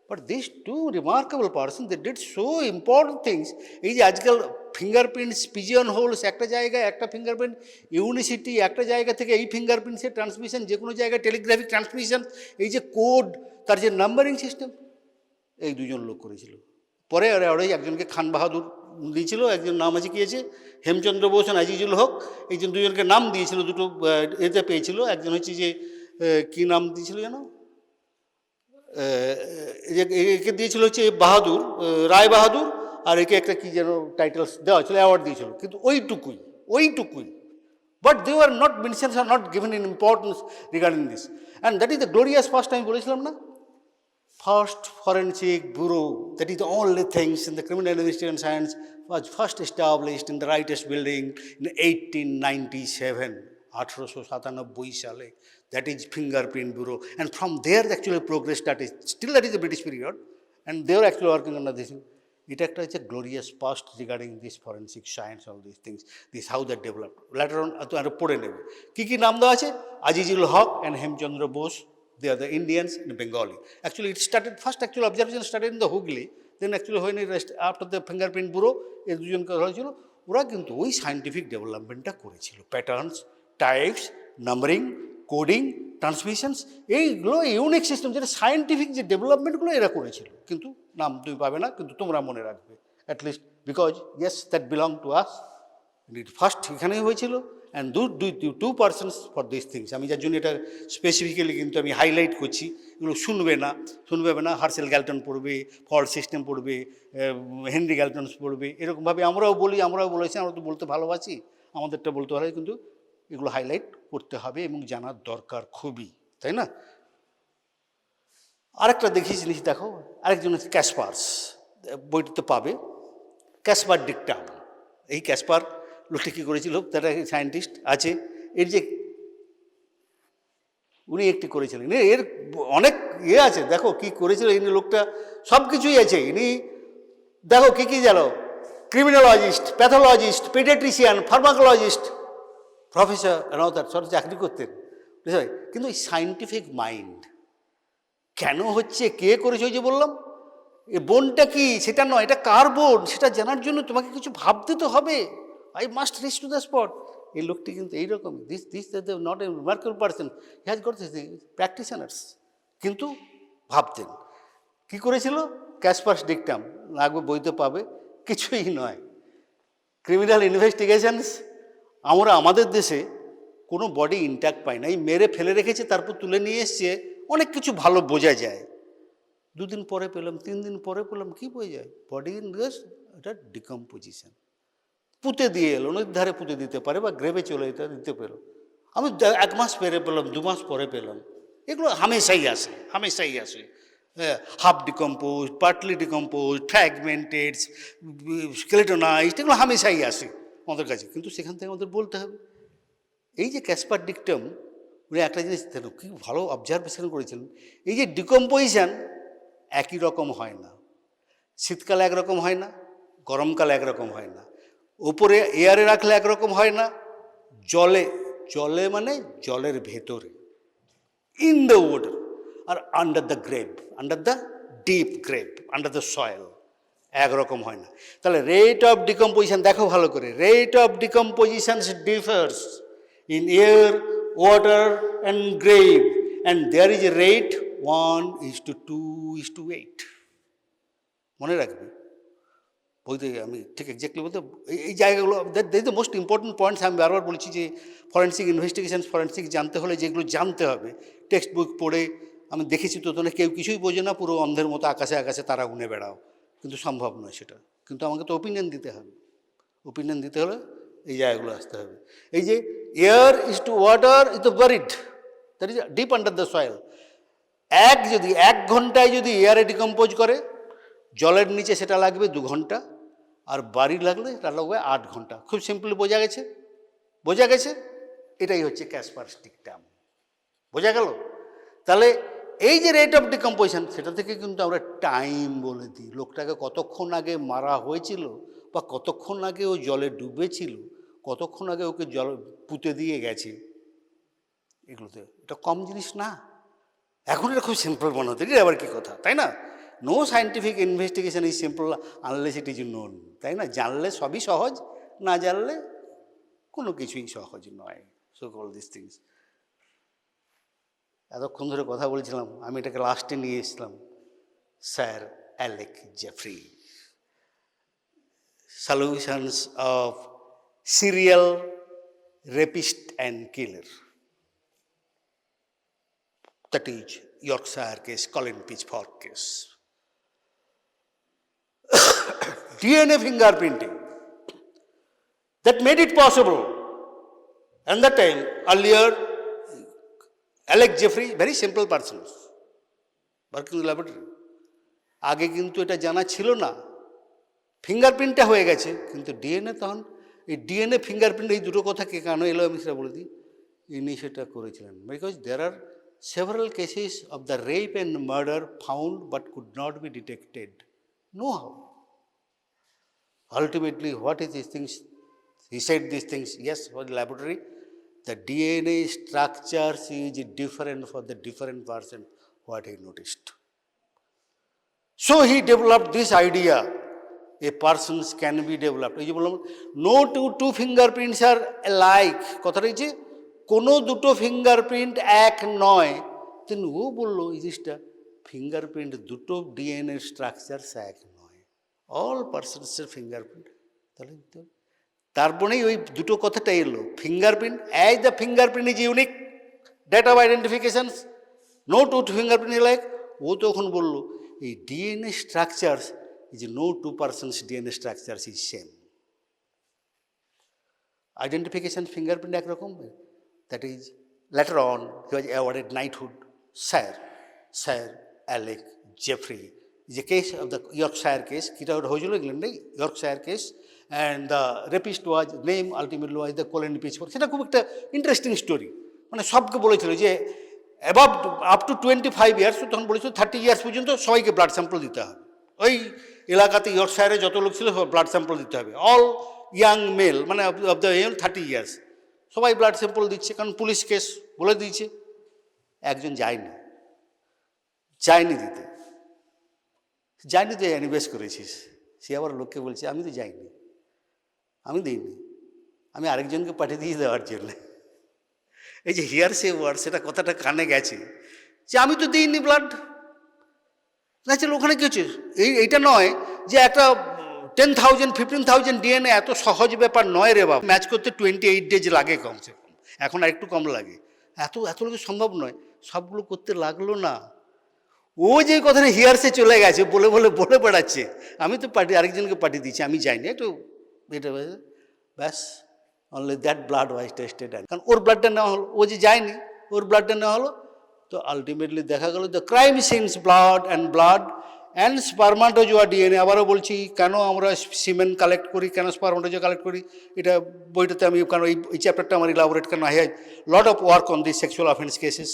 Speaker 1: But these two remarkable persons, they did so important things. এই যে আজকাল fingerprints pigeon holes, একটা জায়গায় একটা fingerprint ইউনিসিটি, একটা জায়গা থেকে এই ফিঙ্গারপ্রিন্টসের ট্রান্সমিশন, যে কোনো জায়গায় টেলিগ্রাফিক ট্রান্সমিশন, এই যে কোড, তার যে নাম্বারিং সিস্টেম, এই দুজন লোক করেছিল। পরে ওরাই একজনকে খান বাহাদুর দিয়েছিল, একজন নাম আছে কি আছে হেমচন্দ্র বোস আর আজিজুল হক, এই যে দুজনকে নাম দিয়েছিল, দুটো এতে পেয়েছিল। একজন হচ্ছে যে কী নাম দিয়েছিল যেন, একে দিয়েছিল হচ্ছে বাহাদুর, রায় বাহাদুর, আর একে একটা কী যেন টাইটেলস দেওয়া ছিল, অ্যাওয়ার্ড দিয়েছিল, কিন্তু ওইটুকুই। But they were not mentioned, are not given in importance regarding this. And that is the glorious past, আমি বলেছিলাম না, first forensic bureau, that is the only things in the criminal investigation science, was first established in the Writers Building in 1897, 1897 সালে. That is fingerprint bureau, and from there the actual progress started. Still that is the British period, and they were actually working on this. এটা একটা হচ্ছে glorious past regarding this forensic science, all this things, this how that developed. Later on আরও পড়ে নেবে কী কী নাম দেওয়া আছে। Azizul Haque and Hemchandra Bose, they are the Indians in Bengali. Actually, it started, first actual observation started in the Hooghly, then actually when it after the fingerprint bureau, এই দুজনকে হয়েছিল, ওরা কিন্তু ওই সায়েন্টিফিক ডেভেলপমেন্টটা করেছিল, প্যাটার্নস, টাইপস, নাম্বারিং, কোডিং, ট্রান্সমিশনস, এইগুলো ইউনিক সিস্টেম, যেটা scientific যে ডেভেলপমেন্টগুলো এরা করেছিল। কিন্তু নাম তুমি পাবে না, কিন্তু তোমরা মনে রাখবে at least, because yes that belong to us. It first এখানেই হয়েছিল, and two persons for this things. আমি যার জন্য এটা স্পেসিফিক্যালি কিন্তু আমি হাইলাইট করছি, এগুলো শুনবে না। হার্সেল গ্যালটন পড়বে, ফল্ট সিস্টেম পড়বে, হেনরি গ্যালটনস পড়বে, এরকমভাবে আমরাও বলেছি, আমরা তো বলতে ভালোবাসি, আমাদেরটা বলতে ভালো, কিন্তু এগুলো হাইলাইট করতে হবে এবং জানার দরকার খুবই, তাই না? আরেকটা দেখি জিনিস দেখো, আরেকজন হচ্ছে ক্যাসপার্স, বইটিতে পাবে, ক্যাসপার ডিকটাম। এই ক্যাসপার লোকটি কী করেছিল, তার সায়েন্টিস্ট আছে, এর যে উনি একটি করেছিলেন, এর অনেক আছে, দেখো কি করেছিল ইনি লোকটা, সব কিছুই আছে। ইনি দেখো কী জানো, criminologist, pathologist, paediatrician, pharmacologist, professor another সব চাকরি করতেন, বুঝতে, কিন্তু এই সায়েন্টিফিক মাইন্ড কেন হচ্ছে, কে করেছে, ওই যে বললাম এ বোনটা কি সেটা নয়, এটা কার বোন সেটা জানার জন্য তোমাকে কিছু ভাবতে তো হবে। I must rich to the spot. এই লোকটি কিন্তু এইরকম, this not a remarkable person, he has got practitioners, কিন্তু ভাবতেন। কি করেছিল, ক্যাসপার্স ডিকটাম, লাগবে বইতে পাবে, কিছুই নয়, ক্রিমিনাল ইনভেস্টিগেশনস। আমরা আমাদের দেশে কোনো বডি ইনট্যাক্ট পাই না, এই মেরে ফেলে রেখেছে, তারপর তুলে নিয়ে এসছে, অনেক কিছু ভালো বোঝা যায়, 2 দিন পরে পেলাম, 3 দিন পরে পেলাম, কী বোঝা যায়, বডি ইন এটা ডিকম্পোজিশন, পুঁতে দিয়ে এলো, নদীর ধারে পুঁতে দিতে পারে বা গ্রেভে চলে দিতে পেলো, আমি 1 মাস পরে পেলাম, 2 মাস পরে পেলাম, এগুলো হামেশাই আসে। Half decompose, partly decompose, fragmented, skeletonised, এগুলো হামেশাই আসে আমাদের কাছে, কিন্তু সেখান থেকে আমাদের বলতে হবে। এই যে ক্যাসপার ডিকটাম, উনি একটা জিনিস কি ভালো অবজারভেশন করেছিলেন, এই যে ডিকম্পোজিশন একই রকম হয় না, শীতকালে একরকম হয় না, গরমকালে একরকম হয় না, উপরে এয়ারে রাখলে একরকম হয় না, জলে মানে জলের ভেতরে, ইন দ্য ওয়াটার, আর under the grave, under the deep grave, under the soil, একরকম হয় না। তাহলে রেট অফ ডিকম্পোজিশন দেখো ভালো করে, rate of decomposition differs in air, water and grave, and there is a rate 1:2:8. মনে রাখবে বইতে, আমি ঠিক এক্স্যাক্টলি বলতে এই জায়গাগুলো, that is the most important points. আমি বারবার বলছি যে ফরেন্সিক ইনভেস্টিগেশন, ফরেন্সিক জানতে হলে যেগুলো জানতে হবে, টেক্সট বুক পড়ে আমি দেখেছি তো, তোমরা কেউ কিছুই বোঝে না, পুরো অন্ধের মতো আকাশে তারা গুনে বেড়াও, কিন্তু সম্ভব নয় সেটা, কিন্তু আমাকে তো ওপিনিয়ন দিতে হবে, ওপিনিয়ন দিতে হলে এই জায়গাগুলো আসতে হবে। এই যে air is to water is the buried, that is deep under the soil. যদি 1 ঘন্টায় যদি এয়ারে ডিকম্পোজ করে, জলের নিচে সেটা লাগবে 2 ঘন্টা, আর বাড়ি লাগলে সেটা লাগবে 8 ঘন্টা। খুব সিম্পলি বোঝা গেছে, এটাই হচ্ছে ক্যাসপার্স ডিকটাম, বোঝা গেল? তাহলে এই যে রেট অফ ডিকম্পোজিশন, সেটা থেকে কিন্তু আমরা টাইম বলে দিই, লোকটাকে কতক্ষণ আগে মারা হয়েছিল বা কতক্ষণ আগে ও জলে ডুবেছিল, কতক্ষণ আগে ওকে জল পুঁতে দিয়ে গেছে, এগুলোতে এটা কম জিনিস না। এখন এটা খুব সিম্পল মনে হতো, এটা আবার কী কথা, তাই না? No scientific investigation is simple unless it is known, তাই না? জানলে সবই সহজ, না জানলে কোনো কিছুই সহজ নয়। So call this things. এতক্ষণ ধরে কথা বলছিলাম, আমি এটাকে লাস্টে নিয়ে এসেছিলাম, sir Alec Jeffrey, solutions of serial rapist and killer, that is Yorkshire case, Colin Pitchfork case. DNA fingerprinting that made it possible. And that time, earlier, Alec Jeffrey, very simple person, working in the laboratory. আগে কিন্তু এটা জানা ছিল না, ফিঙ্গারপ্রিন্টটা হয়ে গেছে, কিন্তু DNA তখন, এই ডিএনএ ফিঙ্গারপ্রিন্ট, এই দুটো কথা কে কেন এলো আমি সেটা বলে দিই। ইনি সেটা করেছিলেন because there are several cases of the rape and murder found but could not be detected. No how. Ultimately, what is these things? He said these things, yes, for the laboratory. The DNA structures is different for the different person, what he noticed. So he developed this idea, a person's can be developed. No two fingerprints are alike. কথা রয়েছে, কোনো দুটো fingerprint এক নয়। কিন্তু ও বললো এই জিনিসটা, ফিঙ্গারপ্রিন্ট দুটো ডিএনএ স্ট্রাকচার এক নয়, অল পার্সনসের ফিঙ্গারপ্রিন্ট। তাহলে তারপরেই ওই দুটো কথাটা এলো, fingerprint as the fingerprint is unique date of identifications, no two fingerprint like. ও তখন বললো এই DNA structures is no two persons DNA structures is same. Identification fingerprint একরকম। That is, later on, he was awarded knighthood, Sir Alec Jeffrey. Is a case of the Yorkshire case. Kita hojilo England, Yorkshire case, and the rapist was name ultimately was the Colin Pitchfork. সেটা খুব একটা interesting story. মানে সবকে বলেছিল যে above up to 25 years, তখন বলেছিল 30 years পর্যন্ত সবাইকে ব্লাড স্যাম্পল দিতে হবে। ওই এলাকাতে ইয়র্কশায়ারে যত লোক ছিল সব ব্লাড স্যাম্পল দিতে হবে, অল ইয়াং মেল, মানে অফ দ্য 30 ইয়ার্স সবাই ব্লাড স্যাম্পল দিচ্ছে, কারণ পুলিশ কেস বলে দিয়েছে। একজন যায়নি দিতে, যায়নি তো অ্যানিভেস করেছিস, সে আবার লোককে বলছে আমি তো যাইনি, আমি দিইনি, আমি আরেকজনকে পাঠিয়ে দিয়ে দেওয়ার জন্য। এই যে হিয়ার সে ওয়ার্ড, সেটা কথাটা কানে গেছে যে আমি তো দিইনি ব্লাড। না চলো ওখানে কী হচ্ছে, এইটা নয় যে একটা 10,000 15,000 ডিএনএ এত সহজ ব্যাপার নয় রে বাবা। ম্যাচ করতে 28 ডেজ লাগে কমসে কম, এখন আর একটু কম লাগে। এত লোকে সম্ভব নয়, সবগুলো করতে লাগলো না। ও যে কথাটা হিয়ারসে চলে গেছে, বলে বেড়াচ্ছে আমি তো আরেকজনকে পাঠিয়ে দিচ্ছি, আমি যাইনি, একটু এটা ব্যাস, only that blood was tested. কারণ ওর ব্লাডটা নেওয়া হলো, ও যে যায়নি ওর ব্লাডটা নেওয়া হলো। তো আলটিমেটলি দেখা গেল the crime scenes blood and spermatozoa DNA. আবারও বলছি, কেন আমরা সিমেন কালেক্ট করি, কেন স্পারমাটোজোয়া কালেক্ট করি, এটা বইটাতে আমি, কারণ এই চ্যাপ্টারটা আমার ইলাবোরেট, কারণ I have lot of work on this sexual offence cases.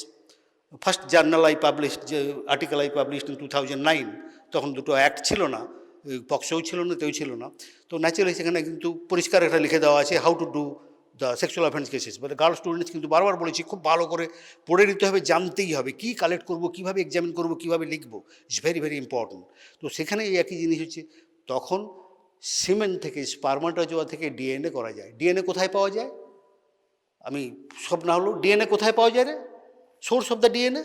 Speaker 1: First journal I published, যে আর্টিকেল আই পাবলিশড ইন 2009, তখন দুটো অ্যাক্ট ছিল না, পক্সও ছিল না, তেও ছিল না। তো ন্যাচারালি সেখানে কিন্তু পরিষ্কার একটা লিখে দেওয়া আছে how to do the sexual offence cases. But girl students কিন্তু বারবার বলেছি খুব ভালো করে পড়ে নিতে হবে, জানতেই হবে কী কালেক্ট করবো, কীভাবে এক্সামিন করবো, কীভাবে লিখবো, ইটস ভেরি ভেরি ইম্পর্ট্যান্ট। তো সেখানে এই একই জিনিস হচ্ছে, তখন সিমেন থেকে, স্পারমাটোজোয়া থেকে ডিএনএ করা যায়। ডিএনএ কোথায় পাওয়া যায়, আমি সব না হলো ডিএনএ কোথায় পাওয়া যায় রে, সোর্স অফ দ্য ডিএনএ।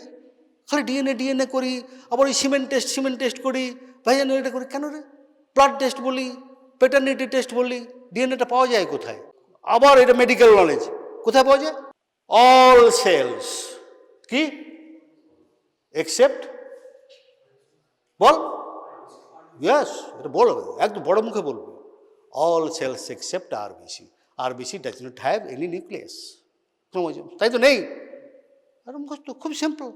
Speaker 1: খালি ডিএনএ করি, আবার ওই সিমেন্ট টেস্ট করি, ভাইজান এটা করি কেন রে, ব্লাড টেস্ট বলি, প্যাটার্নিটি টেস্ট বলি, ডিএনএটা পাওয়া যায় কোথায়? আবার এটা মেডিকেল নলেজ, কোথায় পাওয়া যায়? অল সেলস কি এক্সেপ্ট, বল, ইয়েস, এটা বলবে একদম বড় মুখে বলবে, all cells except RBC does not have any nucleus chromosome, তাই তো নেই। আর মুখস্থ খুব সিম্পল।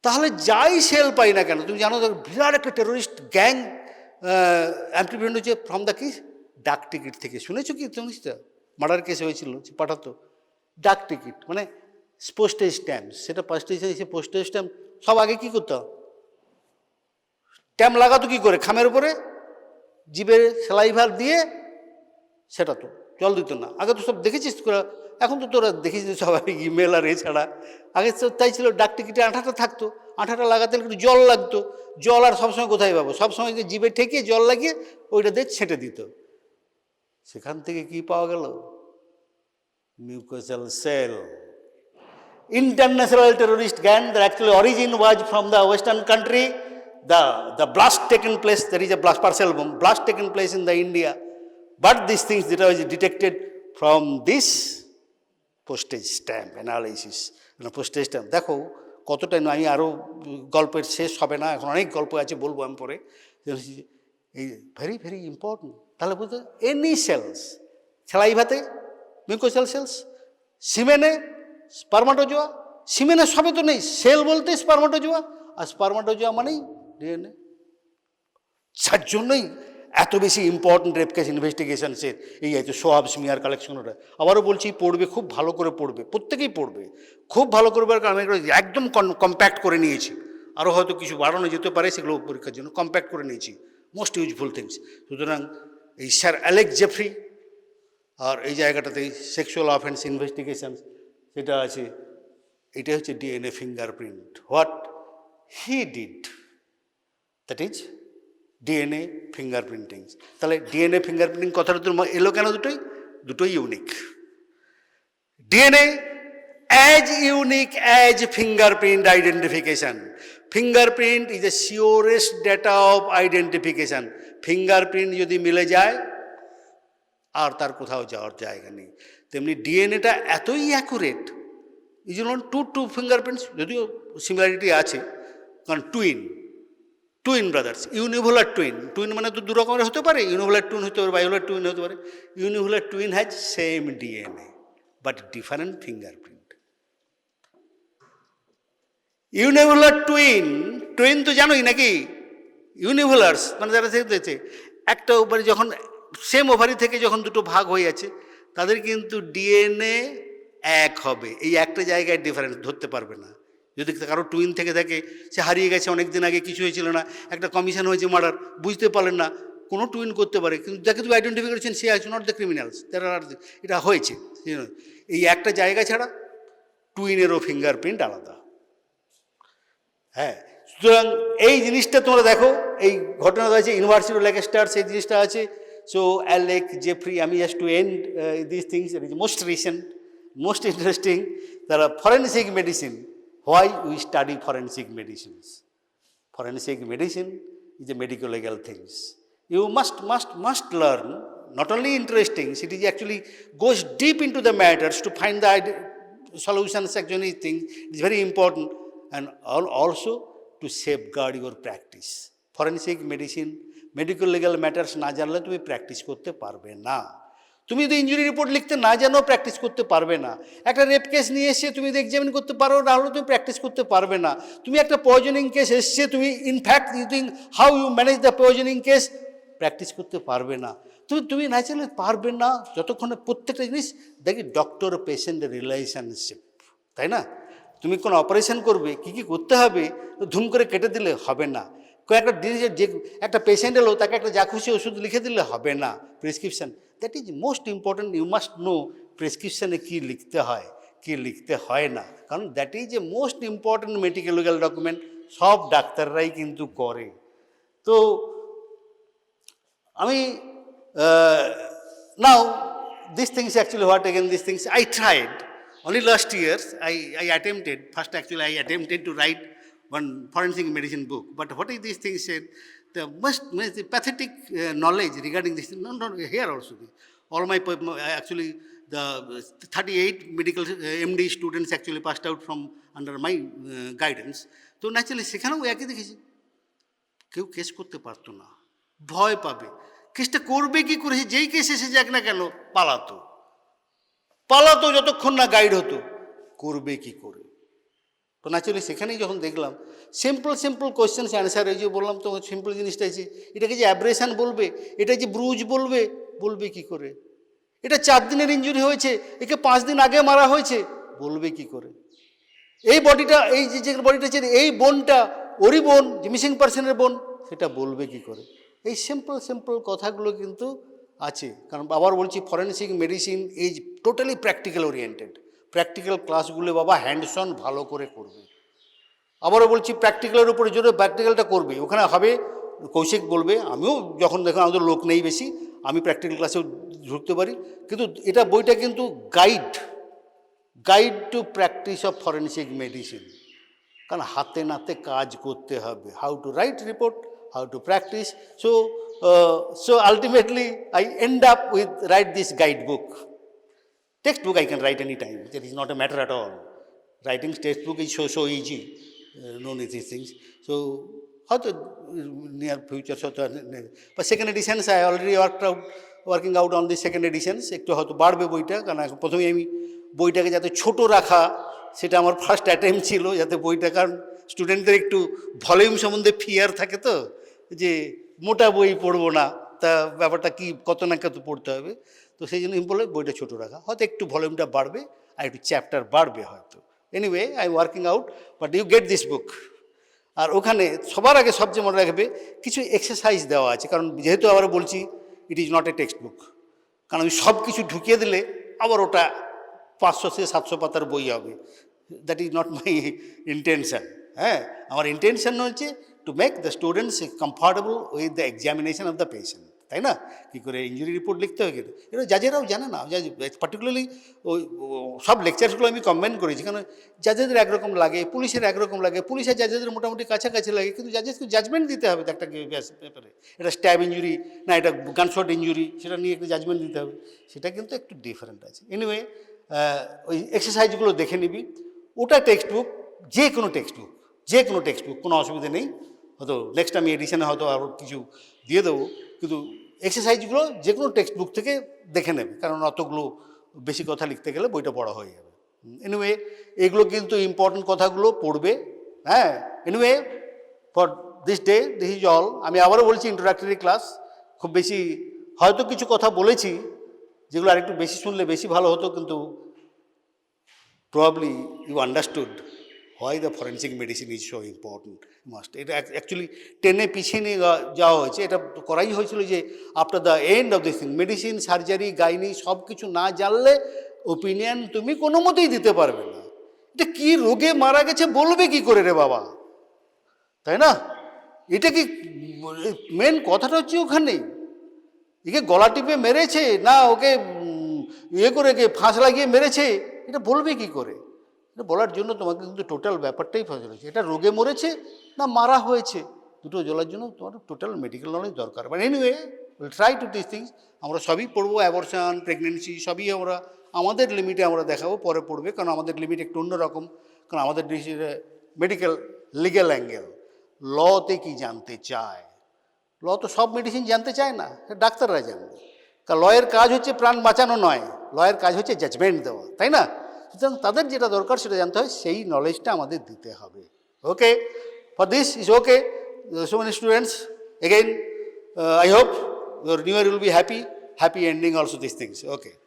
Speaker 1: তাহলে যাই সেল পাই না কেন, তুমি জানো বিরাট একটা টেরোরিস্ট গ্যাং অ্যাম্প্লিফিকেশন হচ্ছে ফ্রম দ্য কি, ডাক টিকিট থেকে। শুনেছো কি জিনিসটা? মার্ডার কেস হয়েছিল, পাঠাতো ডাক টিকিট, মানে পোস্টেজ স্ট্যাম্প, সেটা পোস্টেজ স্ট্যাম্প সব আগে কী করতো, স্ট্যাম্প লাগাতো কী করে, খামের উপরে জিভে সেলাইভার দিয়ে সেটা তো জল দিত না। আগে তো সব দেখেছিস তোরা, এখন তো তোরা দেখিস সবাই ইমেল আর এছাড়া। আগে তো তাই ছিল, ডাক টিকিটে আঠাটা থাকতো, আঠাটা লাগাতে একটু জল লাগতো। জল আর সবসময় কোথায় পাবো, সবসময় জিভে ঠেকিয়ে জল লাগিয়ে ওইটা দিয়ে ছেঁটে দিত। সেখান থেকে কি পাওয়া গেল? Mucosal cell. International terrorist gang, their actual origin was from the western country. The blast taken place, there is a blast parcel bomb, blast taken place in the India. But these things that was detected from this postage stamp analysis. Postage stamp, দেখো কতটা, আমি আরও গল্পের শেষ হবে না, এখন অনেক গল্প আছে, বলবো আমি পরে। এই ভেরি ভেরি ইম্পর্টেন্ট। তাহলে বুঝতে, any sales, স্যালাইভাতে mucosal sales, সিমেনে spermatozoa, সিমেনে সবে তো নেই, সেল বলতে স্পার্মাটোজোয়া, আর স্পার্মাটোজোয়া মানেই ডিএনএ। যার জন্যই এত বেশি ইম্পর্টেন্ট রেপ কেস ইনভেস্টিগেশনসের এই আছে সোয়াব স্মিয়ার কালেকশনটা। আবারও বলছি, পড়বে, খুব ভালো করে পড়বে, প্রত্যেকেই পড়বে, খুব ভালো করে। কারণ আমি একদম কম্প্যাক্ট করে নিয়েছি, আরও হয়তো কিছু বাড়ানো যেতে পারে, সেগুলো পরীক্ষার জন্য কম্প্যাক্ট করে নিয়েছি, মোস্ট ইউজফুল থিংস। সুতরাং এই স্যার অ্যালেক্স জেফ্রি, আর এই জায়গাটাতে সেক্সুয়াল অফেন্স ইনভেস্টিগেশন সেটা আছে। এটা হচ্ছে DNA fingerprint, what he did, that is DNA fingerprinting. তাহলে ডিএনএ ফিঙ্গারপ্রিন্টিং কথাটা তো এলো কেন? দুটোই unique. DNA as unique as fingerprint identification. Fingerprint is the surest data of identification. Fingerprint যদি মিলে যায় আর তার কোথাও যাওয়ার জায়গা নেই। তেমনি ডিএনএটা এতই অ্যাকুরেট, এই জন্য টু ফিঙ্গারপ্রিন্টস, যদিও সিমিলারিটি আছে, কারণ টুইন ব্রাদার্স, ইউনিভোলার টুইন মানে তো দু রকমের হতে পারে, ইউনিভোলার টুইন হতে পারে, বাইভোলার টুইন হতে পারে। Uniovular twin has same DNA but different fingerprint. Uniovular twin তো জানোই নাকি, ইউনিভোলার্স মানে যারা দেখতেছে একটা ওভারি, যখন সেম ওভারি থেকে যখন দুটো ভাগ হয়ে আছে, তাদের কিন্তু ডিএনএ এক হবে, এই একটা জায়গায় ডিফারেন্স ধরতে পারবে না। যদি কারো টুইন থেকে থাকে, সে হারিয়ে গেছে অনেক দিন আগে, কিছু হয়েছিল না, একটা কমিশন হয়েছে মার্ডার, বুঝতে পারলেন না, কোনো টুইন করতে পারে, কিন্তু যাকে তুমি আইডেন্টিফাই করেছেন সে আছে নট দ্য ক্রিমিনালস, তারা এটা হয়েছে। এই একটা জায়গা ছাড়া টুইনেরও ফিঙ্গারপ্রিন্ট আলাদা। হ্যাঁ, সুতরাং এই জিনিসটা তোমরা দেখো, এই ঘটনাটা আছে ইউনিভার্সিটি অফ ল্যাঙ্কাস্টার, সেই জিনিসটা আছে। সো অ্যালেক জেফ্রি, আমি just to end this things, it is most recent, most interesting, তারা forensic medicine, why we study forensic medicines. Forensic medicine is a medical legal things. You must learn, not only interesting, it is actually goes deep into the matters to find the solutions, actually things. It is very important, and also to safeguard your practice. Forensic medicine, medical legal matters না জানলে তুমি practice করতে পারবে না। তুমি যদি injury report লিখতে না জানো, প্র্যাকটিস করতে পারবে না। একটা রেপ কেস নিয়ে এসে তুমি যদি এক্সামিন করতে পারো না, হলে তুমি প্র্যাকটিস করতে পারবে না। তুমি একটা পয়জনিং কেস এসছে, তুমি in fact using how you manage the poisoning case, practice করতে পারবে না। তুমি ন্যাচারালি পারবে না যতক্ষণে প্রত্যেকটা জিনিস দেখি ডক্টর পেশেন্ট রিলেশনশিপ, তাই না? তুমি কোনো অপারেশন করবে, কী কী করতে হবে, ধুম করে কেটে দিলে হবে না। কয়েকটা জিনিসের যে একটা পেশেন্ট এলো, তাকে একটা যা খুশি ওষুধ লিখে দিলে হবে না। Prescription, that is most important. You must know প্রেসক্রিপশানে কী লিখতে হয়, কী লিখতে হয় না, কারণ that is a most important medical legal document. সব ডাক্তাররাই কিন্তু করে। তো আমি now this things actually what again this things I tried only last year. I attempted, first actually I attempted to write one forensic medicine book, but what is these things said, the pathetic knowledge regarding this, not here also, all my actually the 38 medical MD students actually passed out from under my guidance. তো naturally সেখানেও একই দেখেছি, কেউ case করতে পারতো না, ভয় পাবে, কেসটা করবে কি করে, যেই কেস এসে যাক না কেন পালাতো যতক্ষণ না গাইড হতো, করবে কি করে। তো ন্যাচুরালি সেখানেই যখন দেখলাম সিম্পল কোয়েশ্চেন্স অ্যান্সার, এই যে বললাম তো সিম্পল জিনিসটা আছে, এটাকে যে অ্যাব্রেশন বলবে, এটা যে ব্রুজ বলবে কি করে, এটা 4 দিনের ইঞ্জুরি হয়েছে, একে 5 দিন আগে মারা হয়েছে, বলবে কি করে। এই বডিটা, এই যে বডিটা আছে, এই বোনটা ওরই বোন, যে মিসিং পার্সনের বোন, সেটা বলবে কি করে। এই সিম্পল কথাগুলো কিন্তু আছে, কারণ আবার বলছি forensic medicine is totally practical oriented. Practical ক্লাসগুলো বাবা হ্যান্ডস অন ভালো করে করবে। আবারও বলছি প্র্যাকটিক্যালের উপরে জোরে প্র্যাকটিক্যালটা করবে, ওখানে হবে কৌশিক বলবে, আমিও যখন দেখুন আমাদের লোক নেই বেশি, আমি প্র্যাকটিক্যাল ক্লাসেও ঢুকতে পারি, কিন্তু এটা বইটা কিন্তু guide to practice of forensic medicine, কারণ হাতে নাতে কাজ করতে হবে, how to write report, how to practice. So ultimately I end up with write this guidebook. Textbook I can write any time, that is not a matter at all. Writing textbook is so easy, no need these things. So হয়তো near future but second editions I already working out on the second editions, একটু হয়তো বাড়বে বইটা, কারণ প্রথমে আমি বইটাকে যাতে ছোট রাখা সেটা আমার ফার্স্ট অ্যাটেম্প ছিল, যাতে বইটা, কারণ স্টুডেন্টদের একটু ভলিউম সম্বন্ধে ফিয়ার থাকে, তো যে মোটা বই পড়বো না, তা ব্যাপারটা কি কত না কত পড়তে হবে, তো সেই জন্য বলে বইটা ছোটো রাখা, হয়তো একটু ভলিউমটা বাড়বে আর একটু চ্যাপ্টার বাড়বে হয়তো। Anyway I working out, but you get this book. আর ওখানে সবার আগে সবচেয়ে মনে রাখবে কিছু এক্সারসাইজ দেওয়া আছে, কারণ যেহেতু আবার বলছি it is not a text book, কারণ আমি সব কিছু ঢুকিয়ে দিলে আবার ওটা 500 থেকে 700 পাতার বই হবে, that is not my intention. হ্যাঁ, আমার ইন্টেনশন হচ্ছে to make the students comfortable with the examination of the patient, তাই না? কী করে ইঞ্জুরি রিপোর্ট লিখতে হয়, এটা জাজেরাও জানে না, পার্টিকুলারলি ওই সব লেকচার্সগুলো আমি কম্বাইন করেছি, কারণ জাজেদের একরকম লাগে, পুলিশের একরকম লাগে, পুলিশের জাজেদের মোটামুটি কাছাকাছি লাগে, কিন্তু জাজেসকে জাজমেন্ট দিতে হবে একটা ব্যাপারে, এটা স্ট্যাব ইঞ্জুরি না এটা গানশট ইঞ্জুরি, সেটা নিয়ে একটু জাজমেন্ট দিতে হবে, সেটা কিন্তু একটু ডিফারেন্ট আছে। এনিওয়ে ওই এক্সারসাইজগুলো দেখে নিবি, ওটা টেক্সট বুক, যে কোনো টেক্সট বুক, কোনো অসুবিধা নেই, হয়তো নেক্সট আমি এডিশনে হয়তো আরও কিছু দিয়ে দেবো, কিন্তু এক্সারসাইজগুলো যে কোনো টেক্সট বুক থেকে দেখে নেবে, কারণ অতগুলো বেশি কথা লিখতে গেলে বইটা বড় হয়ে যাবে। এনিওয়ে এগুলো কিন্তু ইম্পর্টেন্ট কথাগুলো পড়বে। হ্যাঁ, anyway for this day this is all. আমি আবারও বলছি ইন্ট্রোডাক্টরি ক্লাস, খুব বেশি হয়তো কিছু কথা বলেছি যেগুলো আরেকটু বেশি শুনলে বেশি ভালো হতো, কিন্তু probably you understood why the forensic medicine is so important. Must এটা অ্যাকচুয়ালি টেনে পিছিয়ে নিয়ে যাওয়া হয়েছে, এটা করাই হয়েছিল যে after the end of this thing, medicine, surgery, gynae সব কিছু না জানলে ওপিনিয়ন তুমি কোনো মতেই দিতে পারবে না। এটা কি রোগে মারা গেছে বলবে কি করে রে বাবা, তাই না? এটা কি মেন কথাটা হচ্ছে ওখানে, একে গলা টিপে মেরেছে না ওকে ইয়ে করে ফাঁস লাগিয়ে মেরেছে, এটা বলবে কি করে? এটা বলার জন্য তোমাকে কিন্তু টোটাল ব্যাপারটাই ফসল হয়েছে, এটা রোগে মরেছে না মারা হয়েছে, দুটো জ্বলার জন্য তোমার টোটাল মেডিকেল নলেজ দরকার। But anyway will try to this things. আমরা সবই পড়বো, অ্যাবর্শন, প্রেগনেন্সি সবই আমরা আমাদের লিমিটে আমরা দেখাবো, পরে পড়বে, কারণ আমাদের লিমিট একটু অন্যরকম, কারণ আমাদের মেডিকেল লিগ্যাল অ্যাঙ্গেল, লতে কি জানতে চায়, ল তো সব মেডিসিন জানতে চায় না, ডাক্তাররা জানবে, কারণ লয়ের কাজ হচ্ছে প্রাণ বাঁচানো নয়, লয়ের কাজ হচ্ছে জাজমেন্ট দেওয়া, তাই না? সুতরাং তাদের যেটা দরকার সেটা জানতে হয়, সেই নলেজটা আমাদের দিতে হবে। Okay, for this is okay so many students, again I hope your new year will be happy ending also this things. Okay.